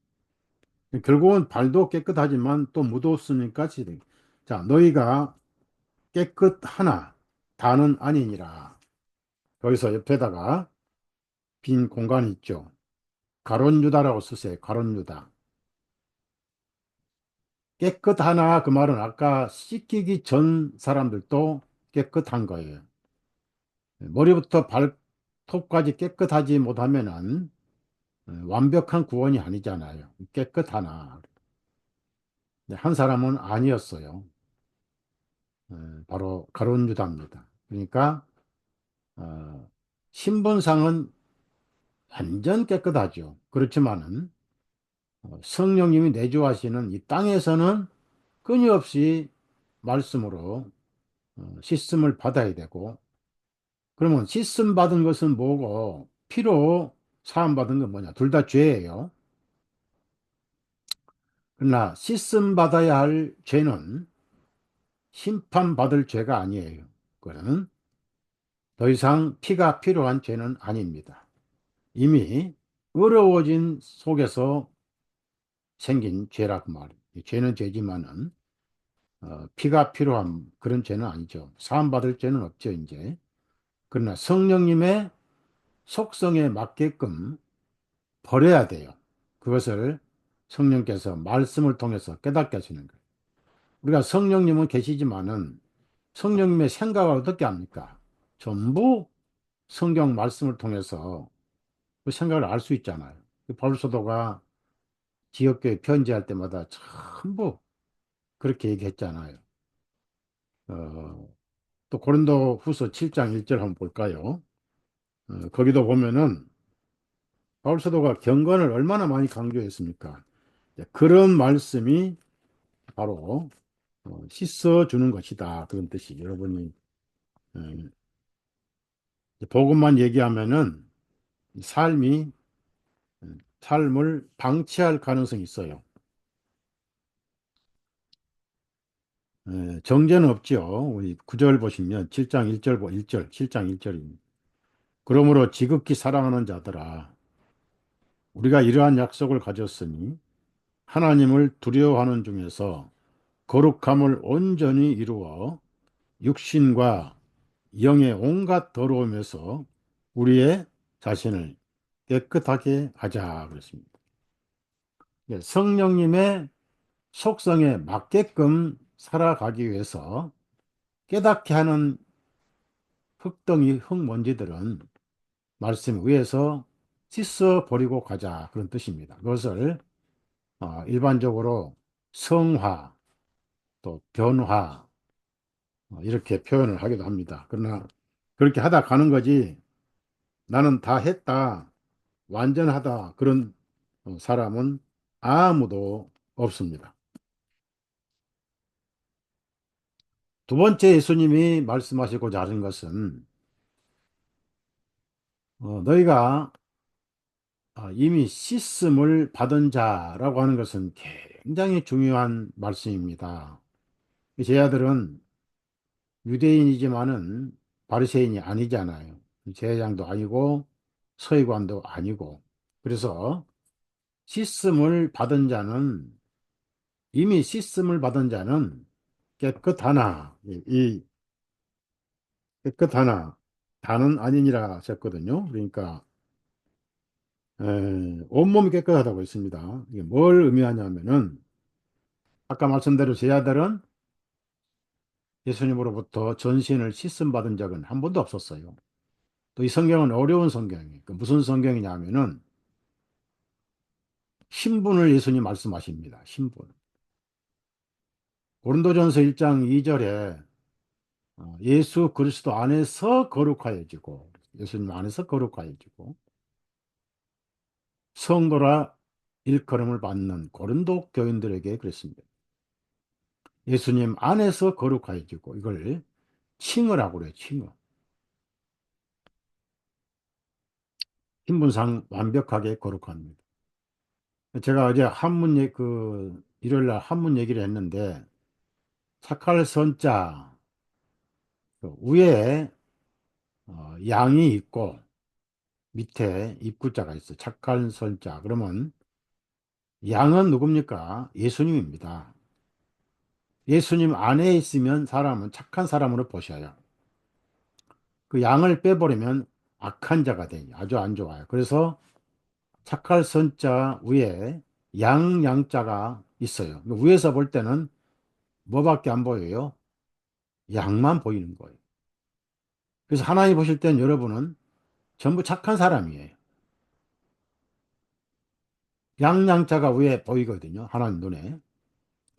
Speaker 1: 결국은 발도 깨끗하지만 또 묻었으니까 자, 너희가 깨끗하나 다는 아니니라. 거기서 옆에다가 빈 공간이 있죠. 가론유다라고 쓰세요. 가론유다. 깨끗하나 그 말은 아까 씻기기 전 사람들도 깨끗한 거예요. 머리부터 발톱까지 깨끗하지 못하면은 완벽한 구원이 아니잖아요. 깨끗하나. 한 사람은 아니었어요. 바로 가룟 유다입니다. 그러니까 어, 신분상은 완전 깨끗하죠. 그렇지만은 성령님이 내주하시는 이 땅에서는 끊임없이 말씀으로 씻음을 받아야 되고 그러면 씻음 받은 것은 뭐고 피로 사함 받은 건 뭐냐? 둘 다 죄예요. 그러나 씻음 받아야 할 죄는 심판받을 죄가 아니에요. 그거는 더 이상 피가 필요한 죄는 아닙니다. 이미 어려워진 속에서 생긴 죄라고 말이에요. 죄는 죄지만은 피가 필요한 그런 죄는 아니죠. 사함받을 죄는 없죠, 이제. 그러나 성령님의 속성에 맞게끔 버려야 돼요. 그것을 성령께서 말씀을 통해서 깨닫게 하시는 거예요. 우리가 성령님은 계시지만은 성령님의 생각을 어떻게 합니까? 전부 성경 말씀을 통해서 그 생각을 알 수 있잖아요. 바울 사도가 지역교회 편지할 때마다 전부 그렇게 얘기했잖아요. 어, 또 고린도 후서 7장 1절 한번 볼까요? 거기도 보면은 바울 사도가 경건을 얼마나 많이 강조했습니까? 그런 말씀이 바로 씻어주는 것이다. 그런 뜻이 여러분이 어, 복음만 얘기하면은 삶이 삶을 방치할 가능성이 있어요. 정죄는 없죠. 우리 9절 보시면 7장 1절, 1절, 7장 1절입니다. 그러므로 지극히 사랑하는 자들아, 우리가 이러한 약속을 가졌으니 하나님을 두려워하는 중에서 거룩함을 온전히 이루어 육신과 영의 온갖 더러움에서 우리의 자신을 깨끗하게 하자 그랬습니다. 성령님의 속성에 맞게끔 살아가기 위해서 깨닫게 하는 흙덩이 흙먼지들은 말씀 위에서 씻어 버리고 가자 그런 뜻입니다. 그것을 일반적으로 성화 또 변화 이렇게 표현을 하기도 합니다. 그러나 그렇게 하다 가는 거지 나는 다 했다 완전하다 그런 사람은 아무도 없습니다. 두 번째 예수님이 말씀하시고자 하는 것은 너희가 이미 씻음을 받은 자라고 하는 것은 굉장히 중요한 말씀입니다. 제 아들은 유대인이지만은 바리새인이 아니잖아요. 제사장도 아니고 서기관도 아니고. 그래서 씻음을 받은 자는 이미 씻음을 받은 자는 깨끗하나 이 깨끗하나 다는 아니니라 하셨거든요. 그러니까 온몸이 깨끗하다고 했습니다. 이게 뭘 의미하냐면은 아까 말씀대로 제 아들은 예수님으로부터 전신을 씻음 받은 적은 한 번도 없었어요. 또 이 성경은 어려운 성경이에요. 그 무슨 성경이냐면은 신분을 예수님 말씀하십니다. 신분. 고린도전서 1장 2절에 예수 그리스도 안에서 거룩하여지고 예수님 안에서 거룩하여지고 성도라 일컬음을 받는 고린도 교인들에게 그랬습니다. 예수님 안에서 거룩하여지고 이걸 칭의라고 그래요. 칭의. 신분상 완벽하게 거룩합니다. 제가 어제 일요일 날 한문 얘기를 했는데 착할 선자 그 위에 양이 있고 밑에 입구자가 있어. 착한 선자. 그러면 양은 누굽니까? 예수님입니다. 예수님 안에 있으면 사람은 착한 사람으로 보셔요. 그 양을 빼버리면 악한 자가 돼요. 아주 안 좋아요. 그래서 착할 선자 위에 양자가 있어요. 위에서 볼 때는 뭐밖에 안 보여요? 양만 보이는 거예요. 그래서 하나님 보실 땐 여러분은 전부 착한 사람이에요. 양자가 위에 보이거든요. 하나님 눈에.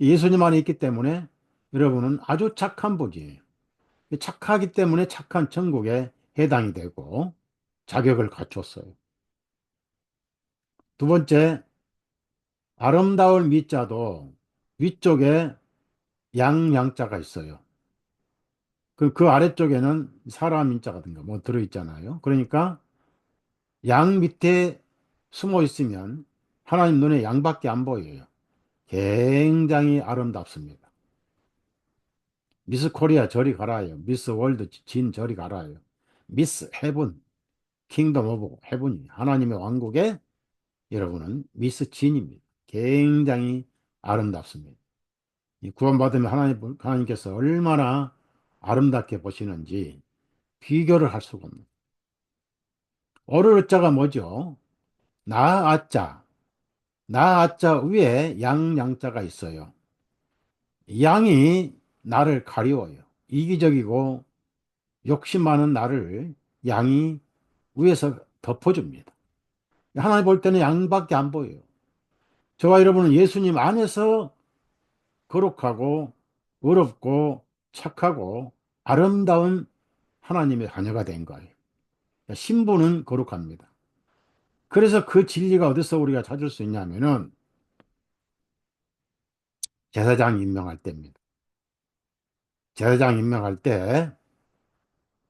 Speaker 1: 예수님 안에 있기 때문에 여러분은 아주 착한 복이에요. 착하기 때문에 착한 천국에 해당이 되고 자격을 갖췄어요. 두 번째, 아름다울 미자도 위쪽에 양자가 있어요. 그 아래쪽에는 사람 인자가든가 뭐 들어있잖아요. 그러니까 양 밑에 숨어 있으면 하나님 눈에 양밖에 안 보여요. 굉장히 아름답습니다. 미스 코리아 저리 가라요. 미스 월드 진 저리 가라요. 미스 헤븐, 킹덤 오브 헤븐이 하나님의 왕국에 여러분은 미스 진입니다. 굉장히 아름답습니다. 이 구원받으면 하나님께서 얼마나 아름답게 보시는지 비교를 할 수가 없는. 어를 자가 뭐죠? 나아자. 나아자 위에 양자가 있어요. 양이 나를 가리워요. 이기적이고 욕심 많은 나를 양이 위에서 덮어줍니다. 하나님 볼 때는 양밖에 안 보여요. 저와 여러분은 예수님 안에서 거룩하고 의롭고 착하고 아름다운 하나님의 자녀가 된 거예요. 신분은 거룩합니다. 그래서 그 진리가 어디서 우리가 찾을 수 있냐면은 제사장 임명할 때입니다. 제사장 임명할 때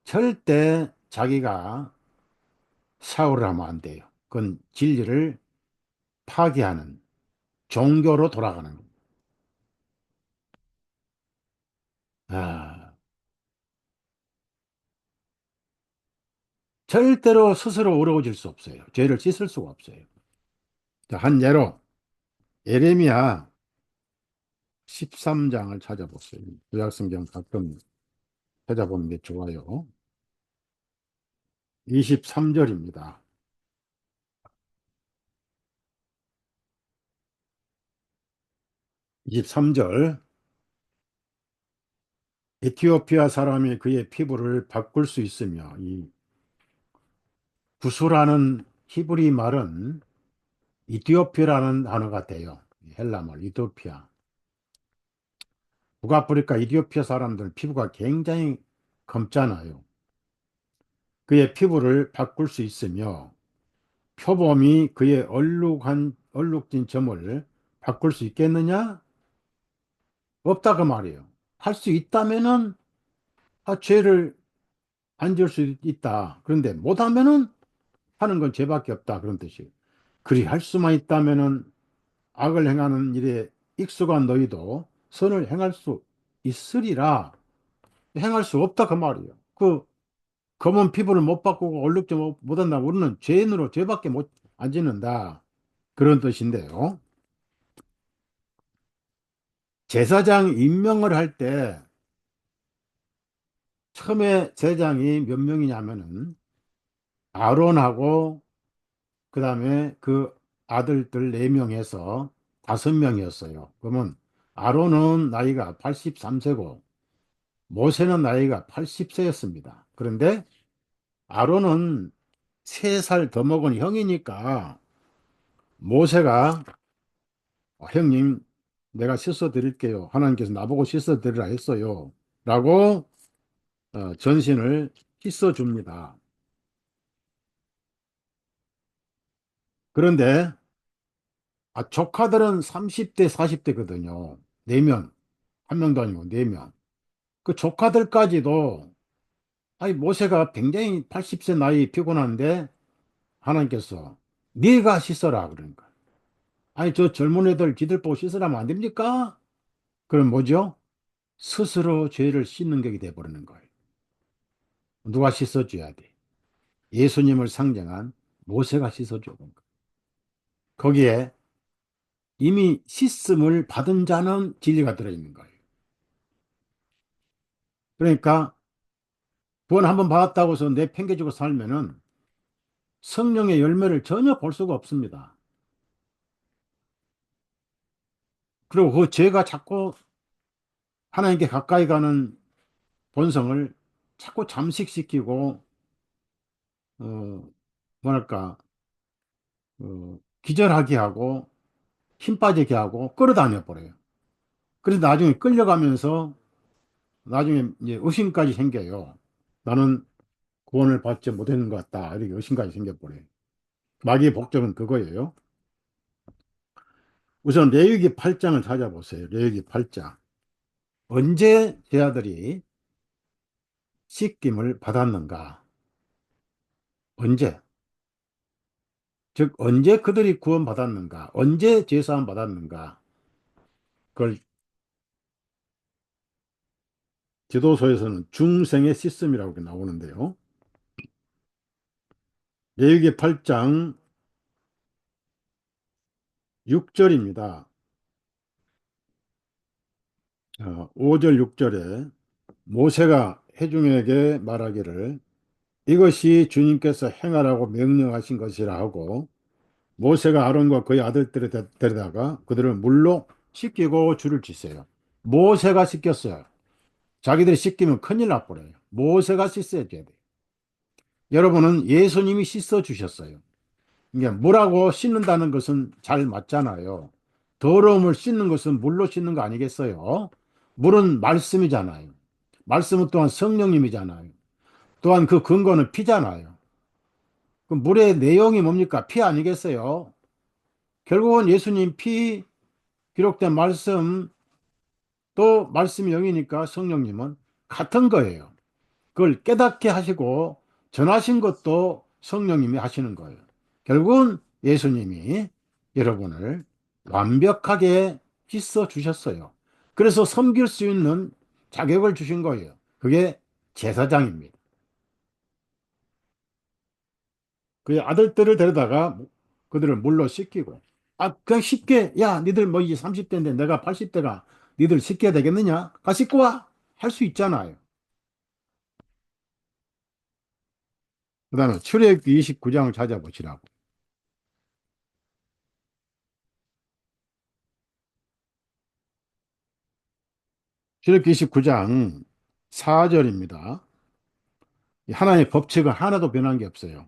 Speaker 1: 절대 자기가 샤워를 하면 안 돼요. 그건 진리를 파괴하는 종교로 돌아가는 겁니다. 아, 절대로 스스로 의로워질 수 없어요. 죄를 씻을 수가 없어요. 자, 한 예로 예레미야 13장을 찾아보세요. 구약성경 가끔 찾아보는 게 좋아요. 23절입니다. 23절. 에티오피아 사람이 그의 피부를 바꿀 수 있으며, 이 구수라는 히브리 말은 이디오피아라는 단어가 돼요. 헬라말 이디오피아. 북아프리카 이디오피아 사람들 피부가 굉장히 검잖아요. 그의 피부를 바꿀 수 있으며 표범이 그의 얼룩진 점을 바꿀 수 있겠느냐? 없다 그 말이에요. 할 수 있다면은 죄를 안 지을 수 있다. 그런데 못하면은 하는 건 죄밖에 없다. 그런 뜻이에요. 그리 할 수만 있다면은 악을 행하는 일에 익숙한 너희도 선을 행할 수 있으리라. 행할 수 없다 그 말이에요. 그 검은 피부를 못 바꾸고 얼룩점 못한다. 우리는 죄인으로 죄밖에 못 안 짓는다. 그런 뜻인데요. 제사장 임명을 할 때 처음에 제사장이 몇 명이냐면은 아론하고 그다음에 그 아들들 4명에서 5명이었어요. 그러면 아론은 나이가 83세고 모세는 나이가 80세였습니다. 그런데 아론은 3살 더 먹은 형이니까 모세가 형님 내가 씻어 드릴게요. 하나님께서 나보고 씻어 드리라 했어요. 라고 전신을 씻어 줍니다. 그런데 조카들은 30대, 40대거든요. 4명. 한 명도 아니고 4명. 그 조카들까지도 아니 모세가 굉장히 80세 나이 피곤한데 하나님께서 네가 씻어라 그러니까. 아니 저 젊은 애들 지들 보고 씻으라면 안 됩니까? 그럼 뭐죠? 스스로 죄를 씻는 격이 돼버리는 거예요. 누가 씻어줘야 돼? 예수님을 상징한 모세가 씻어주는 거예요. 거기에 이미 씻음을 받은 자는 진리가 들어있는 거예요. 그러니까 구원 한번 받았다고 해서 내 팽개주고 살면은 성령의 열매를 전혀 볼 수가 없습니다. 그리고 그 죄가 자꾸 하나님께 가까이 가는 본성을 자꾸 잠식시키고, 뭐랄까, 기절하게 하고, 힘 빠지게 하고, 끌어다녀 버려요. 그래서 나중에 끌려가면서, 나중에 이제 의심까지 생겨요. 나는 구원을 받지 못했는 것 같다. 이렇게 의심까지 생겨버려요. 마귀의 복종은 그거예요. 우선 레위기 8장을 찾아보세요. 레위기 8장. 언제 제 아들이 씻김을 받았는가? 언제? 즉, 언제 그들이 구원받았는가? 언제 제사함 받았는가? 그걸 지도서에서는 중생의 시스템이라고 나오는데요. 레위기 8장 6절입니다. 5절 6절에 모세가 회중에게 말하기를 이것이 주님께서 행하라고 명령하신 것이라 하고 모세가 아론과 그의 아들들을 데려다가 그들을 물로 씻기고 줄을 찢어요. 모세가 씻겼어요. 자기들이 씻기면 큰일 나버려요. 모세가 씻어야 돼요. 여러분은 예수님이 씻어 주셨어요. 이게 물하고 씻는다는 것은 잘 맞잖아요. 더러움을 씻는 것은 물로 씻는 거 아니겠어요? 물은 말씀이잖아요. 말씀은 또한 성령님이잖아요. 또한 그 근거는 피잖아요. 그 물의 내용이 뭡니까? 피 아니겠어요? 결국은 예수님 피, 기록된 말씀, 또 말씀이 영이니까 성령님은 같은 거예요. 그걸 깨닫게 하시고 전하신 것도 성령님이 하시는 거예요. 결국은 예수님이 여러분을 완벽하게 씻어 주셨어요. 그래서 섬길 수 있는 자격을 주신 거예요. 그게 제사장입니다. 그 아들들을 데려다가 그들을 물로 씻기고, 그냥 쉽게, 야, 니들 뭐 이제 30대인데 내가 80대가 니들 씻겨야 되겠느냐? 가 씻고 와. 할 수 있잖아요. 그 다음에 출애굽기 29장을 찾아보시라고. 출애굽기 29장 4절입니다. 하나님의 법칙은 하나도 변한 게 없어요.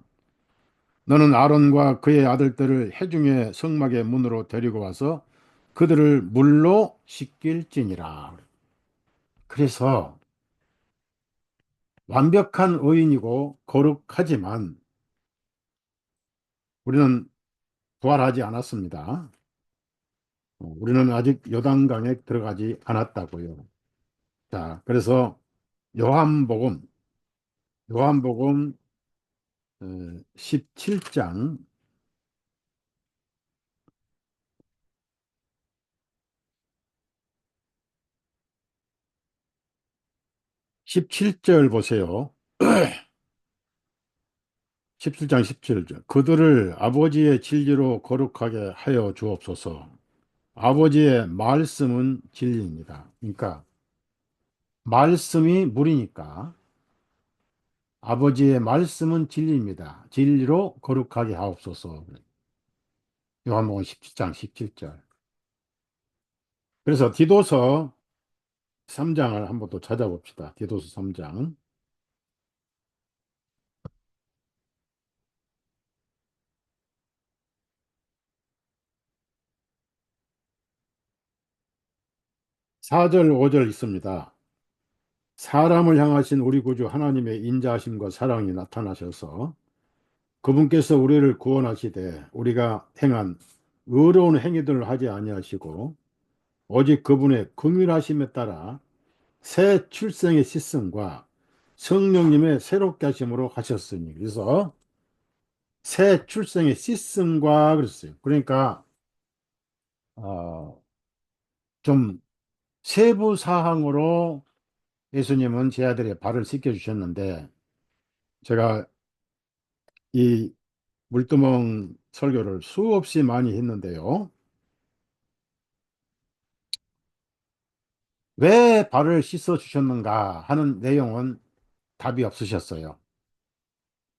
Speaker 1: 너는 아론과 그의 아들들을 회중의 성막의 문으로 데리고 와서 그들을 물로 씻길지니라. 그래서 완벽한 의인이고 거룩하지만 우리는 부활하지 않았습니다. 우리는 아직 요단강에 들어가지 않았다고요. 자, 그래서 요한복음, 요한복음 17장 17절 보세요. 17장 17절. 그들을 아버지의 진리로 거룩하게 하여 주옵소서. 아버지의 말씀은 진리입니다. 그러니까 말씀이 물이니까 아버지의 말씀은 진리입니다. 진리로 거룩하게 하옵소서. 요한복음 17장 17절. 그래서 디도서 3장을 한번 또 찾아봅시다. 디도서 3장. 4절, 5절 있습니다. 사람을 향하신 우리 구주 하나님의 인자하심과 사랑이 나타나셔서 그분께서 우리를 구원하시되 우리가 행한 의로운 행위들을 하지 아니하시고 오직 그분의 긍휼하심에 따라 새 출생의 씻음과 성령님의 새롭게 하심으로 하셨으니 그래서 새 출생의 씻음과 그랬어요. 그러니까 어, 좀 세부 사항으로 예수님은 제 아들의 발을 씻겨 주셨는데 제가 이 물두멍 설교를 수없이 많이 했는데요. 왜 발을 씻어 주셨는가 하는 내용은 답이 없으셨어요.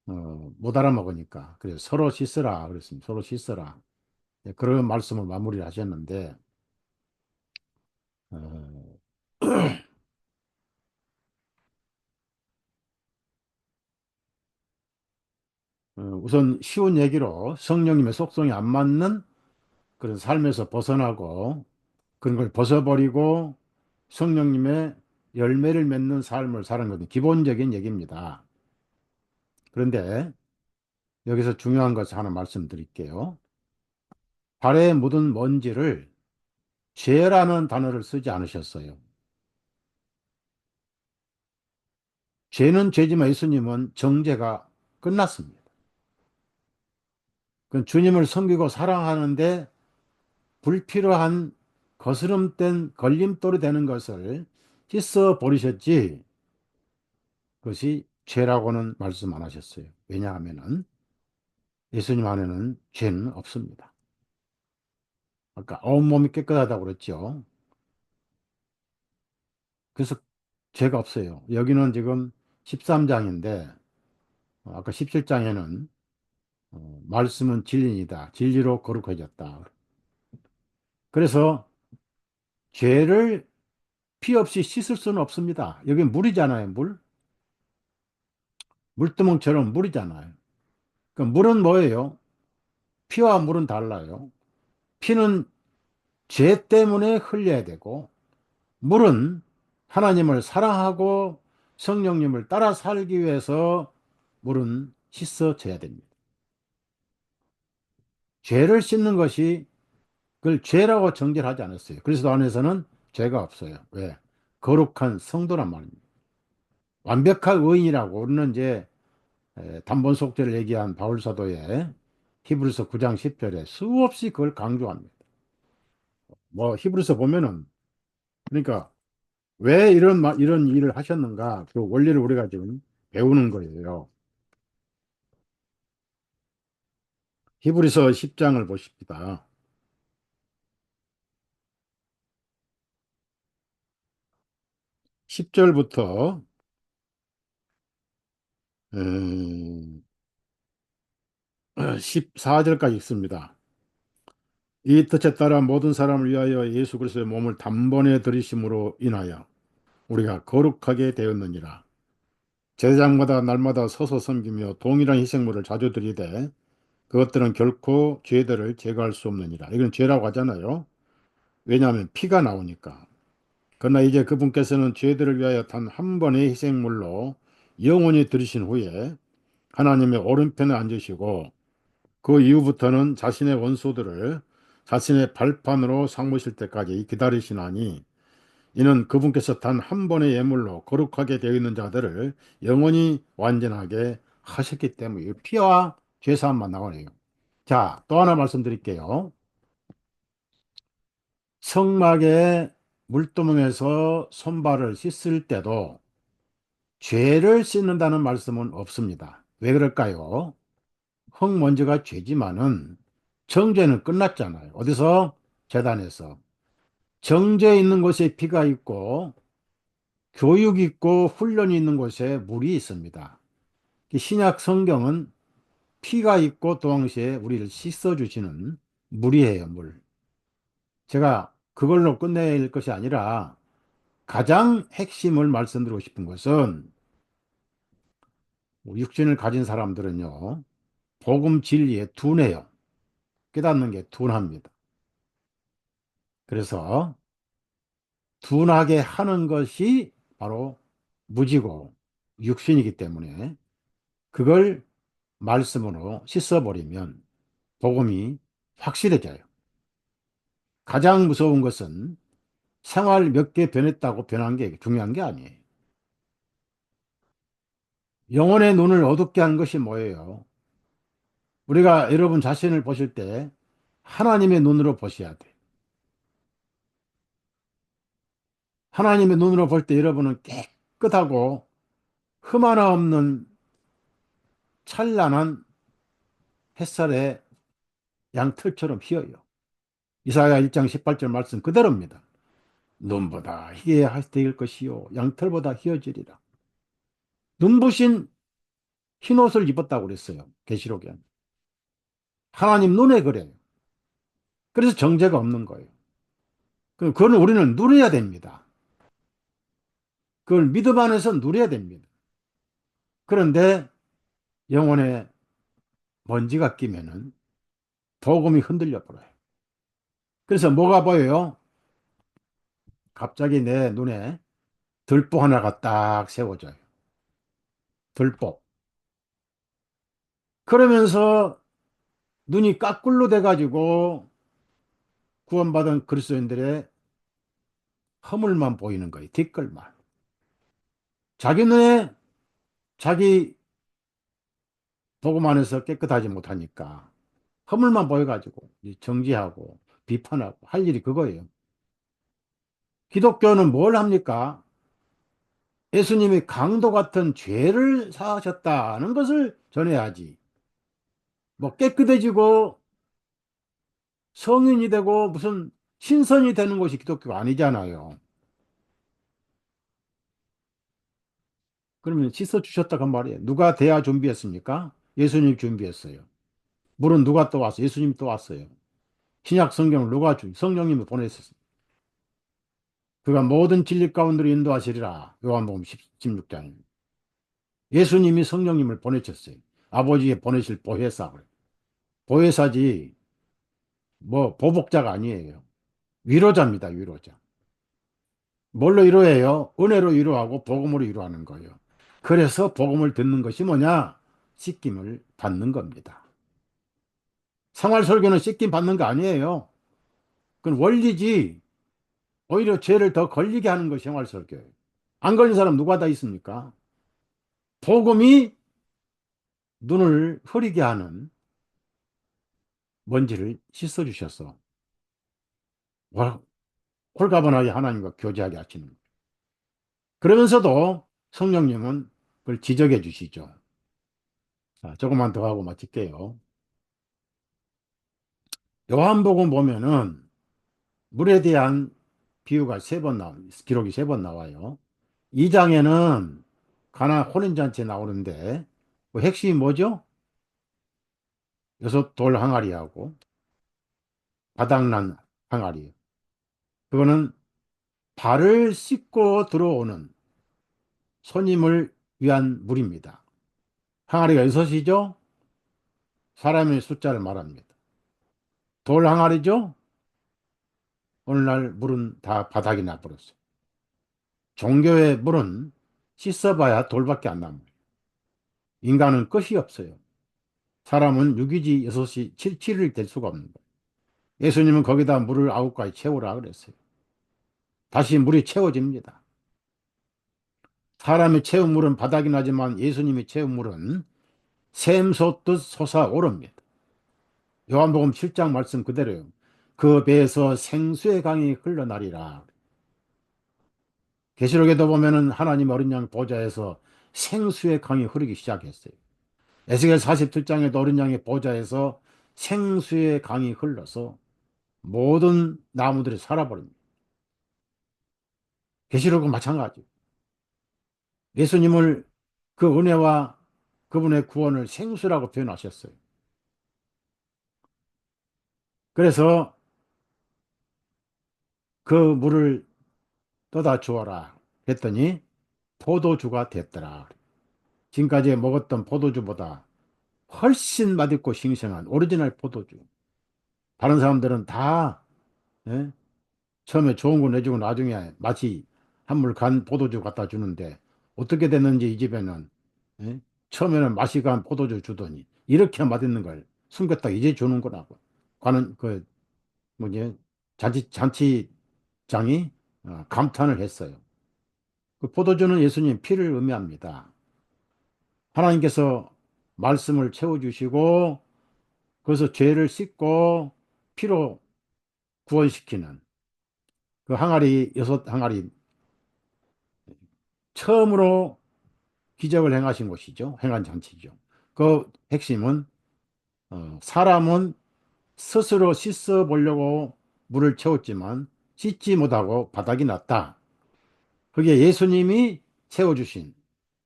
Speaker 1: 못 알아먹으니까. 그래서 서로 씻으라 그랬습니다. 서로 씻으라. 네, 그런 말씀을 마무리를 하셨는데, 어, 우선 쉬운 얘기로 성령님의 속성이 안 맞는 그런 삶에서 벗어나고 그런 걸 벗어버리고 성령님의 열매를 맺는 삶을 사는 것은 기본적인 얘기입니다. 그런데 여기서 중요한 것을 하나 말씀드릴게요. 발에 묻은 먼지를 죄라는 단어를 쓰지 않으셨어요. 죄는 죄지만 예수님은 정죄가 끝났습니다. 그 주님을 섬기고 사랑하는데 불필요한 거스름된 걸림돌이 되는 것을 씻어 버리셨지 그것이 죄라고는 말씀 안 하셨어요. 왜냐하면은 예수님 안에는 죄는 없습니다. 아까 온몸이 깨끗하다고 그랬죠. 그래서 죄가 없어요. 여기는 지금 13장인데 아까 17장에는 말씀은 진리이다. 진리로 거룩해졌다. 그래서 죄를 피 없이 씻을 수는 없습니다. 여기 물이잖아요, 물. 물두멍처럼 물이잖아요. 그 물은 뭐예요? 피와 물은 달라요. 피는 죄 때문에 흘려야 되고, 물은 하나님을 사랑하고 성령님을 따라 살기 위해서 물은 씻어져야 됩니다. 죄를 씻는 것이 그걸 죄라고 정죄를 하지 않았어요. 그리스도 안에서는 죄가 없어요. 왜? 거룩한 성도란 말입니다. 완벽한 의인이라고 우리는 이제 단번 속죄를 얘기한 바울 사도의 히브리서 9장 10절에 수없이 그걸 강조합니다. 뭐 히브리서 보면은 그러니까 왜 이런 일을 하셨는가 그 원리를 우리가 지금 배우는 거예요. 히브리서 10장을 보십니다. 10절부터 14절까지 있습니다. 이 뜻에 따라 모든 사람을 위하여 예수 그리스도의 몸을 단번에 들이심으로 인하여 우리가 거룩하게 되었느니라. 제사장마다 날마다 서서 섬기며 동일한 희생물을 자주 드리되 그것들은 결코 죄들을 제거할 수 없느니라. 이건 죄라고 하잖아요. 왜냐하면 피가 나오니까. 그러나 이제 그분께서는 죄들을 위하여 단 한 번의 희생물로 영원히 들으신 후에 하나님의 오른편에 앉으시고 그 이후부터는 자신의 원수들을 자신의 발판으로 삼으실 때까지 기다리시나니 이는 그분께서 단 한 번의 예물로 거룩하게 되어 있는 자들을 영원히 완전하게 하셨기 때문에 피와 죄사함만 나오네요. 자, 또 하나 말씀드릴게요. 성막에 물두멍에서 손발을 씻을 때도 죄를 씻는다는 말씀은 없습니다. 왜 그럴까요? 흙먼지가 죄지만은 정죄는 끝났잖아요. 어디서? 제단에서. 정죄 있는 곳에 피가 있고 교육 있고 훈련이 있는 곳에 물이 있습니다. 이 신약 성경은 피가 있고 동시에 우리를 씻어주시는 물이에요, 물. 제가 그걸로 끝낼 것이 아니라 가장 핵심을 말씀드리고 싶은 것은 육신을 가진 사람들은요, 복음 진리에 둔해요. 깨닫는 게 둔합니다. 그래서 둔하게 하는 것이 바로 무지고 육신이기 때문에 그걸 말씀으로 씻어버리면 복음이 확실해져요. 가장 무서운 것은 생활 몇 개 변했다고 변한 게 중요한 게 아니에요. 영혼의 눈을 어둡게 하는 것이 뭐예요? 우리가 여러분 자신을 보실 때 하나님의 눈으로 보셔야 돼. 하나님의 눈으로 볼 때 여러분은 깨끗하고 흠 하나 없는 찬란한 햇살의 양털처럼 휘어요. 이사야 1장 18절 말씀 그대로입니다. 눈보다 희게 될 것이요 양털보다 휘어지리라. 눈부신 흰 옷을 입었다고 그랬어요. 계시록에. 하나님 눈에 그래요. 그래서 정죄가 없는 거예요. 그걸 우리는 누려야 됩니다. 그걸 믿음 안에서 누려야 됩니다. 그런데 영혼에 먼지가 끼면은 복음이 흔들려 버려요. 그래서 뭐가 보여요? 갑자기 내 눈에 들보 하나가 딱 세워져요. 들보. 그러면서 눈이 까꿀로 돼가지고 구원받은 그리스도인들의 허물만 보이는 거예요. 뒷걸만. 자기 눈에 자기 복음 안에서 깨끗하지 못하니까 허물만 보여가지고 정지하고 비판하고 할 일이 그거예요. 기독교는 뭘 합니까? 예수님이 강도 같은 죄를 사하셨다는 것을 전해야지. 뭐 깨끗해지고 성인이 되고 무슨 신선이 되는 것이 기독교가 아니잖아요. 그러면 씻어 주셨다고 한 말이에요. 누가 대야 준비했습니까? 예수님 준비했어요. 물은 누가 또 왔어요? 예수님이 또 왔어요. 신약 성경을 누가 성령님을 보냈었어요. 그가 모든 진리 가운데로 인도하시리라. 요한복음 16장. 예수님이 성령님을 보내셨어요. 아버지의 보내실 보혜사. 보혜사지 뭐 보복자가 아니에요. 위로자입니다. 위로자. 뭘로 위로해요? 은혜로 위로하고 복음으로 위로하는 거예요. 그래서 복음을 듣는 것이 뭐냐? 씻김을 받는 겁니다. 생활 설교는 씻김 받는 거 아니에요. 그건 원리지. 오히려 죄를 더 걸리게 하는 것이 생활 설교예요. 안 걸린 사람 누가 다 있습니까? 복음이 눈을 흐리게 하는 먼지를 씻어 주셔서 홀가분하게 하나님과 교제하게 하시는 거예요. 그러면서도 성령님은 그걸 지적해 주시죠. 자, 조금만 더 하고 마칠게요. 요한복음 보면은 물에 대한 비유가 세 번 기록이 세 번 나와요. 2장에는 가나 혼인잔치 나오는데 그 핵심이 뭐죠? 여섯 돌 항아리하고 바닥난 항아리. 그거는 발을 씻고 들어오는 손님을 위한 물입니다. 항아리가 여섯이죠? 사람의 숫자를 말합니다. 돌 항아리죠? 오늘날 물은 다 바닥이 나버렸어요. 종교의 물은 씻어봐야 돌밖에 안 남아요. 인간은 끝이 없어요. 사람은 유기지 6이 7일 될 수가 없는 거예요. 예수님은 거기다 물을 9가지 채우라 그랬어요. 다시 물이 채워집니다. 사람이 채운 물은 바닥이 나지만 예수님이 채운 물은 샘솟듯 솟아오릅니다. 요한복음 7장 말씀 그대로요. 그 배에서 생수의 강이 흘러나리라. 계시록에도 보면은 하나님 어린 양 보좌에서 생수의 강이 흐르기 시작했어요. 에스겔 47장에도 어린 양의 보좌에서 생수의 강이 흘러서 모든 나무들이 살아버립니다. 계시록은 마찬가지. 예수님을 그 은혜와 그분의 구원을 생수라고 표현하셨어요. 그래서 그 물을 떠다 주어라 했더니 포도주가 됐더라. 지금까지 먹었던 포도주보다 훨씬 맛있고 싱싱한 오리지널 포도주. 다른 사람들은 다 예? 처음에 좋은 거 내주고 나중에 맛이 한물 간 포도주 갖다 주는데 어떻게 됐는지 이 집에는 예? 처음에는 맛이 간 포도주 주더니 이렇게 맛있는 걸 숨겼다 이제 주는 거라고. 관은 그 뭐지 잔치장이 감탄을 했어요. 그 포도주는 예수님 피를 의미합니다. 하나님께서 말씀을 채워주시고 그래서 죄를 씻고 피로 구원시키는 그 항아리 여섯 항아리 처음으로 기적을 행하신 곳이죠. 행한 잔치죠. 그 핵심은 사람은 스스로 씻어 보려고 물을 채웠지만 씻지 못하고 바닥이 났다. 그게 예수님이 채워주신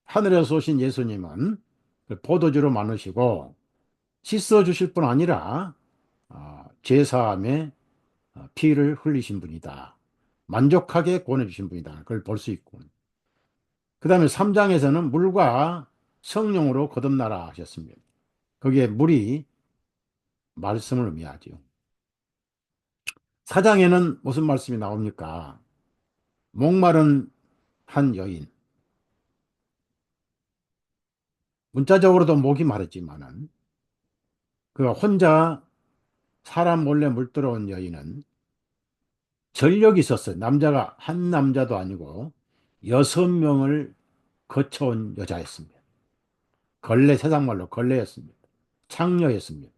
Speaker 1: 하늘에서 오신 예수님은 그 포도주로 많으시고 씻어 주실 뿐 아니라 제사함에 피를 흘리신 분이다. 만족하게 구원해 주신 분이다. 그걸 볼 수 있고. 그 다음에 3장에서는 물과 성령으로 거듭나라 하셨습니다. 거기에 물이 말씀을 의미하죠. 4장에는 무슨 말씀이 나옵니까? 목마른 한 여인. 문자적으로도 목이 마르지만은 그 혼자 사람 몰래 물 들어온 여인은 전력이 있었어요. 남자가 한 남자도 아니고 6명을 거쳐온 여자였습니다. 걸레, 세상말로 걸레였습니다. 창녀였습니다.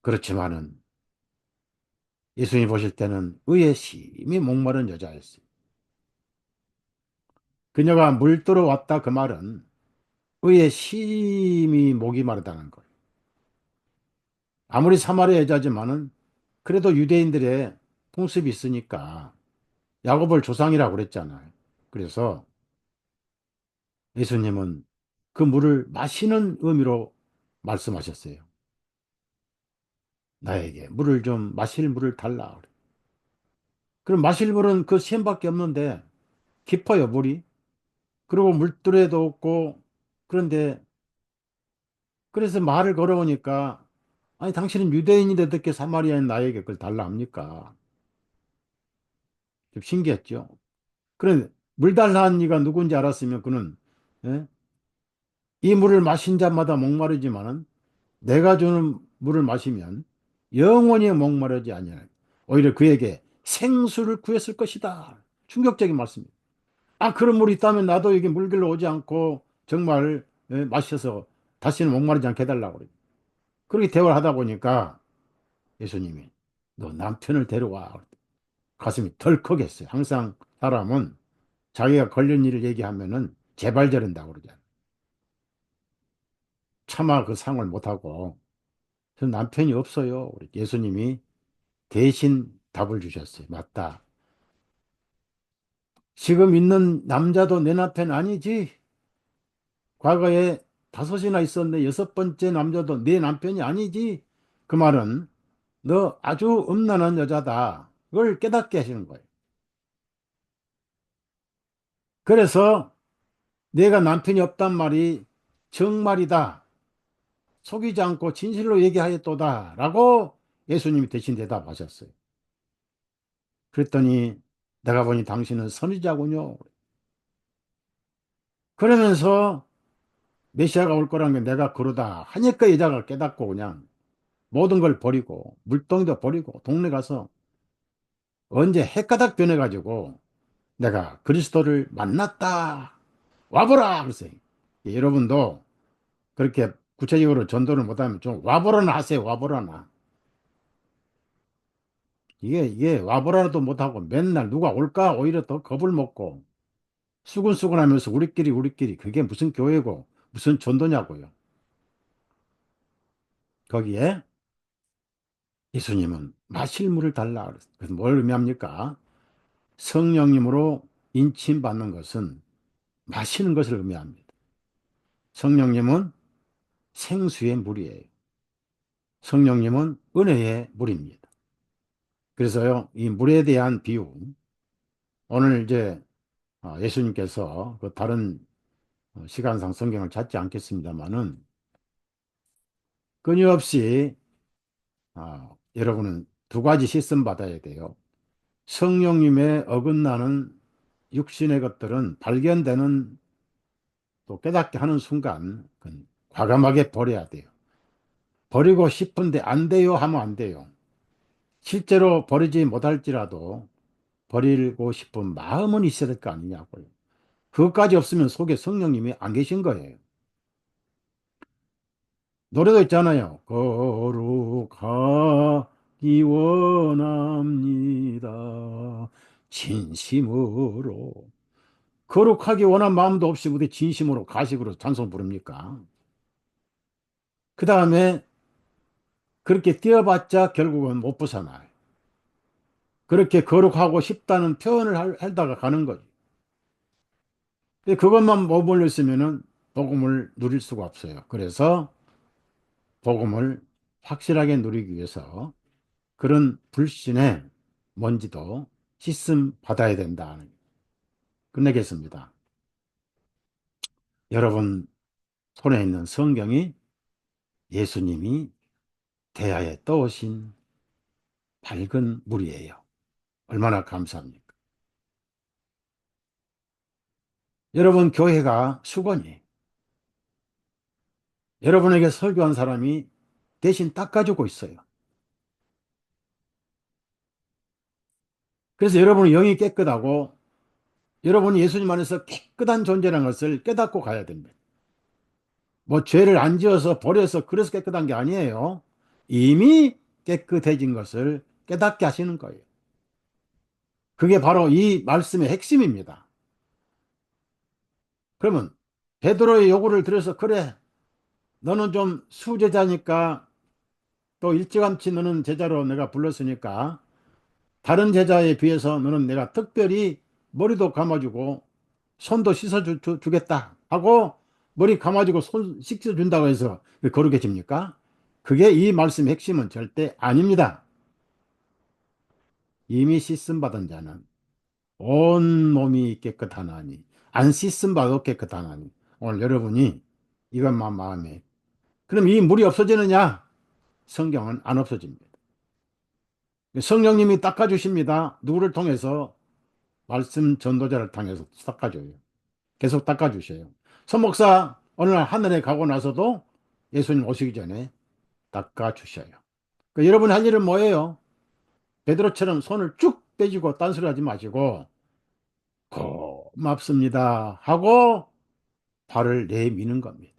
Speaker 1: 그렇지만은 예수님이 보실 때는 의에 심히 목마른 여자였어요. 그녀가 물 들어왔다 그 말은 의에 심히 목이 마르다는 거예요. 아무리 사마리아 여자지만은 그래도 유대인들의 풍습이 있으니까 야곱을 조상이라고 그랬잖아요. 그래서 예수님은 그 물을 마시는 의미로 말씀하셨어요. 나에게 물을 좀 마실 물을 달라. 그래. 그럼 마실 물은 그 샘밖에 없는데 깊어요, 물이. 그리고 물dur에도 없고 그런데 그래서 말을 걸어오니까 아니 당신은 유대인인데 어떻게 사마리아인 나에게 그걸 달라 합니까? 좀 신기했죠. 그런데 물 달라 한 이가 누군지 알았으면 그는 예? 이 물을 마신 자마다 목마르지만은 내가 주는 물을 마시면 영원히 목마르지 아니하리. 오히려 그에게 생수를 구했을 것이다. 충격적인 말씀입니다. 아, 그런 물이 있다면 나도 여기 물길로 오지 않고 정말 마셔서 다시는 목마르지 않게 해달라고 그래요. 그렇게 대화를 하다 보니까 예수님이 너 남편을 데려와. 가슴이 덜컥했어요. 항상 사람은 자기가 걸린 일을 얘기하면은 재발 저른다고 그러잖아요. 차마 그 상을 못하고 저 남편이 없어요. 우리 예수님이 대신 답을 주셨어요. 맞다. 지금 있는 남자도 내 남편 아니지? 과거에 다섯이나 있었는데 여섯 번째 남자도 내 남편이 아니지? 그 말은 너 아주 음란한 여자다. 그걸 깨닫게 하시는 거예요. 그래서 내가 남편이 없단 말이 정말이다. 속이지 않고 진실로 얘기하였도다. 라고 예수님이 대신 대답하셨어요. 그랬더니 내가 보니 당신은 선지자군요. 그러면서 메시아가 올 거라는 게 내가 그러다 하니까 여자가 깨닫고 그냥 모든 걸 버리고 물동이도 버리고 동네 가서 언제 헷가닥 변해가지고 내가 그리스도를 만났다. 와보라. 그랬어요. 여러분도 그렇게 구체적으로 전도를 못하면 좀 와보라나 하세요. 와보라나. 이게 와보라도 못하고 맨날 누가 올까 오히려 더 겁을 먹고 수근수근 하면서 우리끼리 그게 무슨 교회고 무슨 전도냐고요. 거기에 예수님은 마실 물을 달라 그랬어요. 그래서 뭘 의미합니까? 성령님으로 인침받는 것은 마시는 것을 의미합니다. 성령님은 생수의 물이에요. 성령님은 은혜의 물입니다. 그래서요, 이 물에 대한 비유, 오늘 이제 예수님께서 그 다른 시간상 성경을 찾지 않겠습니다만은 끊임없이 여러분은 두 가지 시씀 받아야 돼요. 성령님의 어긋나는 육신의 것들은 발견되는 또 깨닫게 하는 순간 과감하게 버려야 돼요. 버리고 싶은데 안 돼요 하면 안 돼요. 실제로 버리지 못할지라도 버리고 싶은 마음은 있어야 될 거 아니냐고요. 그것까지 없으면 속에 성령님이 안 계신 거예요. 노래도 있잖아요. 거룩하기 원합니다. 진심으로. 거룩하기 원한 마음도 없이 우리 진심으로 가식으로 찬송 부릅니까? 그 다음에 그렇게 뛰어봤자 결국은 못 벗어나요. 그렇게 거룩하고 싶다는 표현을 하다가 가는 거죠. 근데 그것만 머물러 있으면은 복음을 누릴 수가 없어요. 그래서 복음을 확실하게 누리기 위해서 그런 불신의 먼지도 씻음 받아야 된다. 끝내겠습니다. 여러분 손에 있는 성경이 예수님이 대야에 떠오신 밝은 물이에요. 얼마나 감사합니까? 여러분 교회가 수건이 여러분에게 설교한 사람이 대신 닦아주고 있어요. 그래서 여러분의 영이 깨끗하고 여러분이 예수님 안에서 깨끗한 존재라는 것을 깨닫고 가야 됩니다. 뭐 죄를 안 지어서 버려서 그래서 깨끗한 게 아니에요. 이미 깨끗해진 것을 깨닫게 하시는 거예요. 그게 바로 이 말씀의 핵심입니다. 그러면 베드로의 요구를 들어서 그래 너는 좀 수제자니까 또 일찌감치 너는 제자로 내가 불렀으니까 다른 제자에 비해서 너는 내가 특별히 머리도 감아주고 손도 씻어주겠다 하고 머리 감아주고 손 씻어준다고 해서 거룩해집니까? 그게 이 말씀의 핵심은 절대 아닙니다. 이미 씻음 받은 자는 온 몸이 깨끗하나니 안 씻음 받아도 깨끗하나니 오늘 여러분이 이것만 마음에 그럼 이 물이 없어지느냐? 성경은 안 없어집니다. 성령님이 닦아주십니다. 누구를 통해서? 말씀 전도자를 통해서 닦아줘요. 계속 닦아주셔요. 손목사 어느 날 하늘에 가고 나서도 예수님 오시기 전에 닦아주셔요. 그러니까 여러분이 할 일은 뭐예요? 베드로처럼 손을 쭉 떼지고 딴소리 하지 마시고 고맙습니다 하고 발을 내미는 겁니다.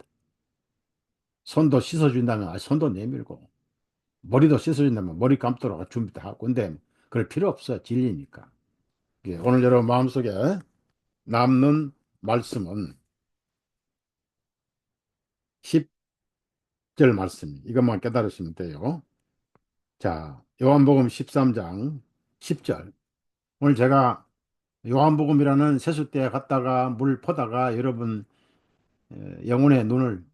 Speaker 1: 손도 씻어준다면 손도 내밀고, 머리도 씻어준다면 머리 감도록 준비도 하고. 근데 그럴 필요 없어. 진리니까. 예, 오늘 여러분 마음속에 남는 말씀은 10절 말씀. 이것만 깨달으시면 돼요. 자, 요한복음 13장 10절. 오늘 제가 요한복음이라는 세숫대에 갔다가 물 퍼다가 여러분 영혼의 눈을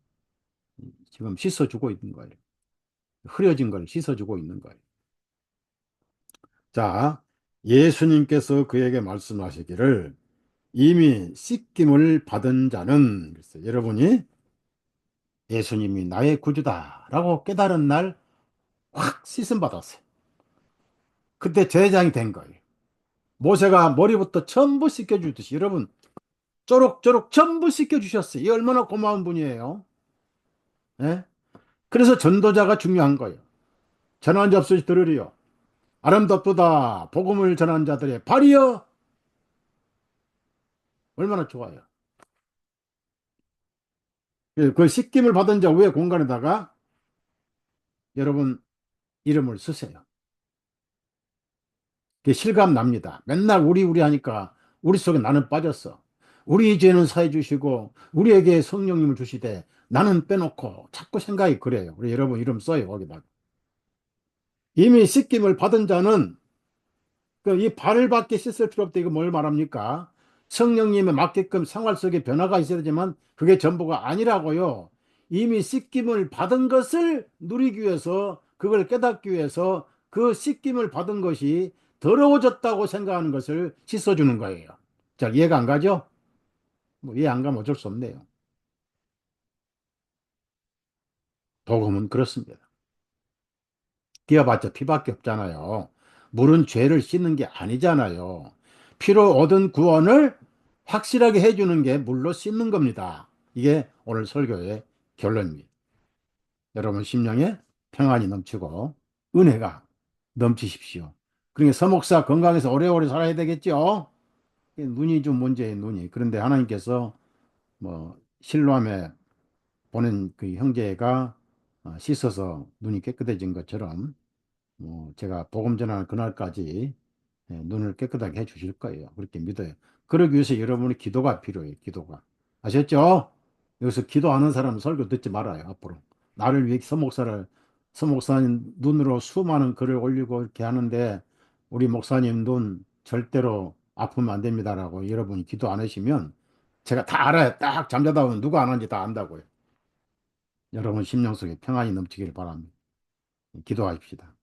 Speaker 1: 지금 씻어주고 있는 거예요. 흐려진 걸 씻어주고 있는 거예요. 자, 예수님께서 그에게 말씀하시기를 이미 씻김을 받은 자는, 그랬어요. 여러분이 예수님이 나의 구주다라고 깨달은 날 확 씻음 받았어요. 그때 제장이 된 거예요. 모세가 머리부터 전부 씻겨주듯이 여러분 쪼록쪼록 전부 씻겨주셨어요. 이 얼마나 고마운 분이에요. 예? 그래서 전도자가 중요한 거예요. 전한 잡수시 들으리요. 아름답도다. 복음을 전한 자들의 발이여. 얼마나 좋아요. 그 씻김을 받은 자 위에 공간에다가 여러분 이름을 쓰세요. 그게 실감 납니다. 맨날 우리 하니까 우리 속에 나는 빠졌어. 우리 죄는 사해 주시고 우리에게 성령님을 주시되 나는 빼놓고 자꾸 생각이 그래요. 우리 여러분 이름 써요. 거기다가. 이미 씻김을 받은 자는 이 발을 밖에 씻을 필요 없다. 이거 뭘 말합니까? 성령님에 맞게끔 생활 속에 변화가 있어야 되지만 그게 전부가 아니라고요. 이미 씻김을 받은 것을 누리기 위해서 그걸 깨닫기 위해서 그 씻김을 받은 것이 더러워졌다고 생각하는 것을 씻어주는 거예요. 잘 이해가 안 가죠? 뭐 이해 안 가면 어쩔 수 없네요. 복음은 그렇습니다. 뛰어봤자 피밖에 없잖아요. 물은 죄를 씻는 게 아니잖아요. 피로 얻은 구원을 확실하게 해주는 게 물로 씻는 겁니다. 이게 오늘 설교의 결론입니다. 여러분 심령에 평안이 넘치고 은혜가 넘치십시오. 그러니까 서목사 건강해서 오래오래 살아야 되겠죠? 눈이 좀 문제예요, 눈이. 그런데 하나님께서 뭐 실로암에 보낸 그 형제가 씻어서 눈이 깨끗해진 것처럼 제가 복음 전하는 그날까지 눈을 깨끗하게 해 주실 거예요. 그렇게 믿어요. 그러기 위해서 여러분의 기도가 필요해요. 기도가. 아셨죠? 여기서 기도하는 사람은 설교 듣지 말아요. 앞으로. 나를 위해 서목사님 눈으로 수많은 글을 올리고 이렇게 하는데 우리 목사님 눈 절대로 아프면 안 됩니다라고 여러분이 기도 안 하시면 제가 다 알아요. 딱 잠자다 보면 누가 안 하는지 다 안다고요. 여러분 심령 속에 평안이 넘치기를 바랍니다. 기도하십시다.